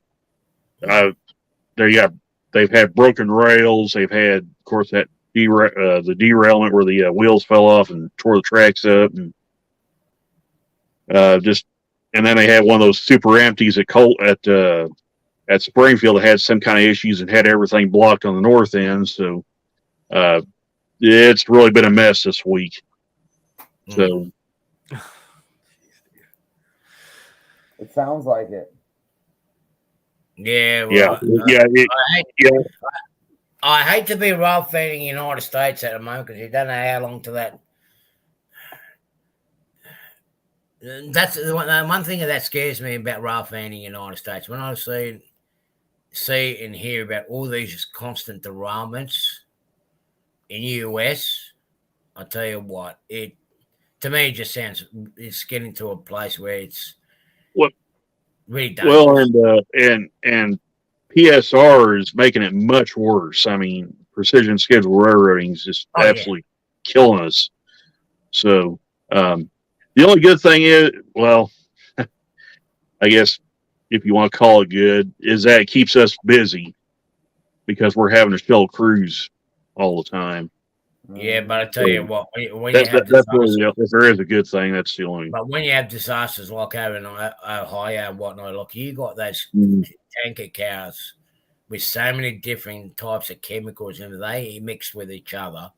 They've had broken rails. They've had, of course, that the derailment where the wheels fell off and tore the tracks up, and and then they had one of those super empties at Springfield that had some kind of issues and had everything blocked on the north end. So it's really been a mess this week. So it sounds like it. Yeah, well, yeah. I hate to be Ralph fanning the United States at the moment because you don't know how long to that. That's the one thing that scares me about Ralph fanning the United States. When I see and hear about all these constant derailments in the US, I tell you what, to me it just sounds it's getting to a place where it's really dangerous. Well, and PSR is making it much worse. I mean, precision scheduled railroading is just absolutely killing us. So the only good thing is, well, I guess if you want to call it good, is that it keeps us busy because we're having to shuttle crews all the time. Yeah, but I tell you what, when that's you have really, if there is a good thing, that's the only. But when you have disasters like over in Ohio and whatnot, look, you got those tanker cars with so many different types of chemicals, and they mix with each other.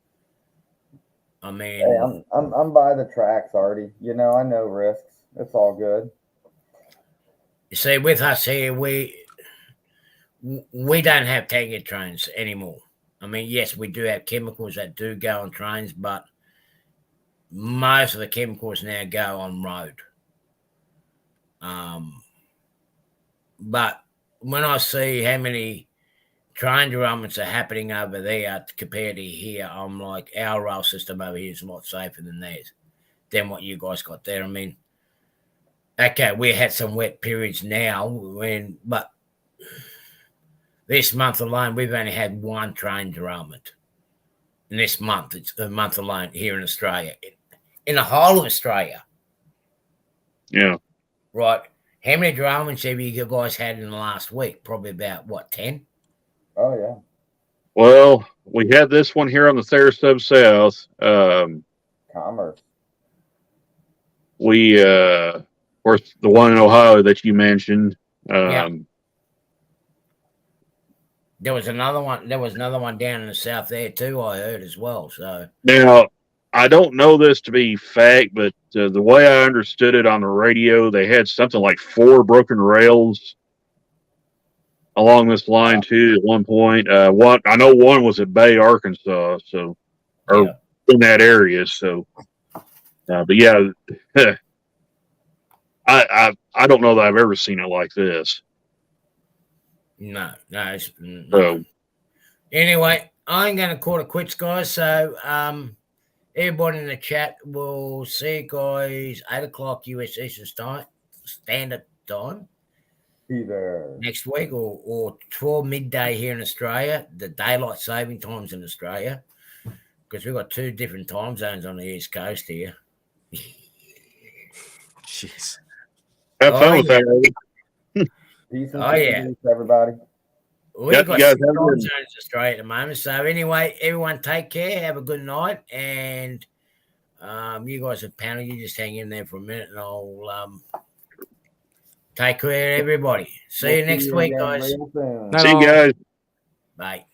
I mean, hey, I'm by the tracks, Artie. You know, I know risks. It's all good. You see, with us here, we don't have tanker trains anymore. I mean, yes, we do have chemicals that do go on trains, but most of the chemicals now go on road. But when I see how many train derailments are happening over there compared to here, I'm like, our rail system over here is a lot safer than what you guys got there. I mean, okay, we had some wet periods now, but this month alone, we've only had one train derailment. In this month, it's a month alone here in Australia. In the whole of Australia. Yeah. Right. How many derailments have you guys had in the last week? Probably about, 10? Oh, yeah. Well, we had this one here on the Thayer Sub South. Commerce. We, of course, the one in Ohio that you mentioned. Yeah. There was another one. There was another one down in the south there too, I heard as well. So now, I don't know this to be fact, but the way I understood it on the radio, they had something like 4 broken rails along this line too at one point. One I know one was at Bay, Arkansas, so in that area. So, but yeah, I don't know that I've ever seen it like this. No. So, anyway, I'm going to call it quits, guys. So, everybody in the chat, will see you guys 8:00 US Eastern Standard Time. Be there next week, or 12 midday here in Australia. The daylight saving times in Australia, because we've got 2 different time zones on the East Coast here. Jeez. Have fun with that. Peace and peace, everybody. We've got 6 time zones in Australia at the moment. So anyway, everyone take care. Have a good night. And you guys are panel. You just hang in there for a minute and I'll take care, everybody. See you next week, guys. See you guys. Bye.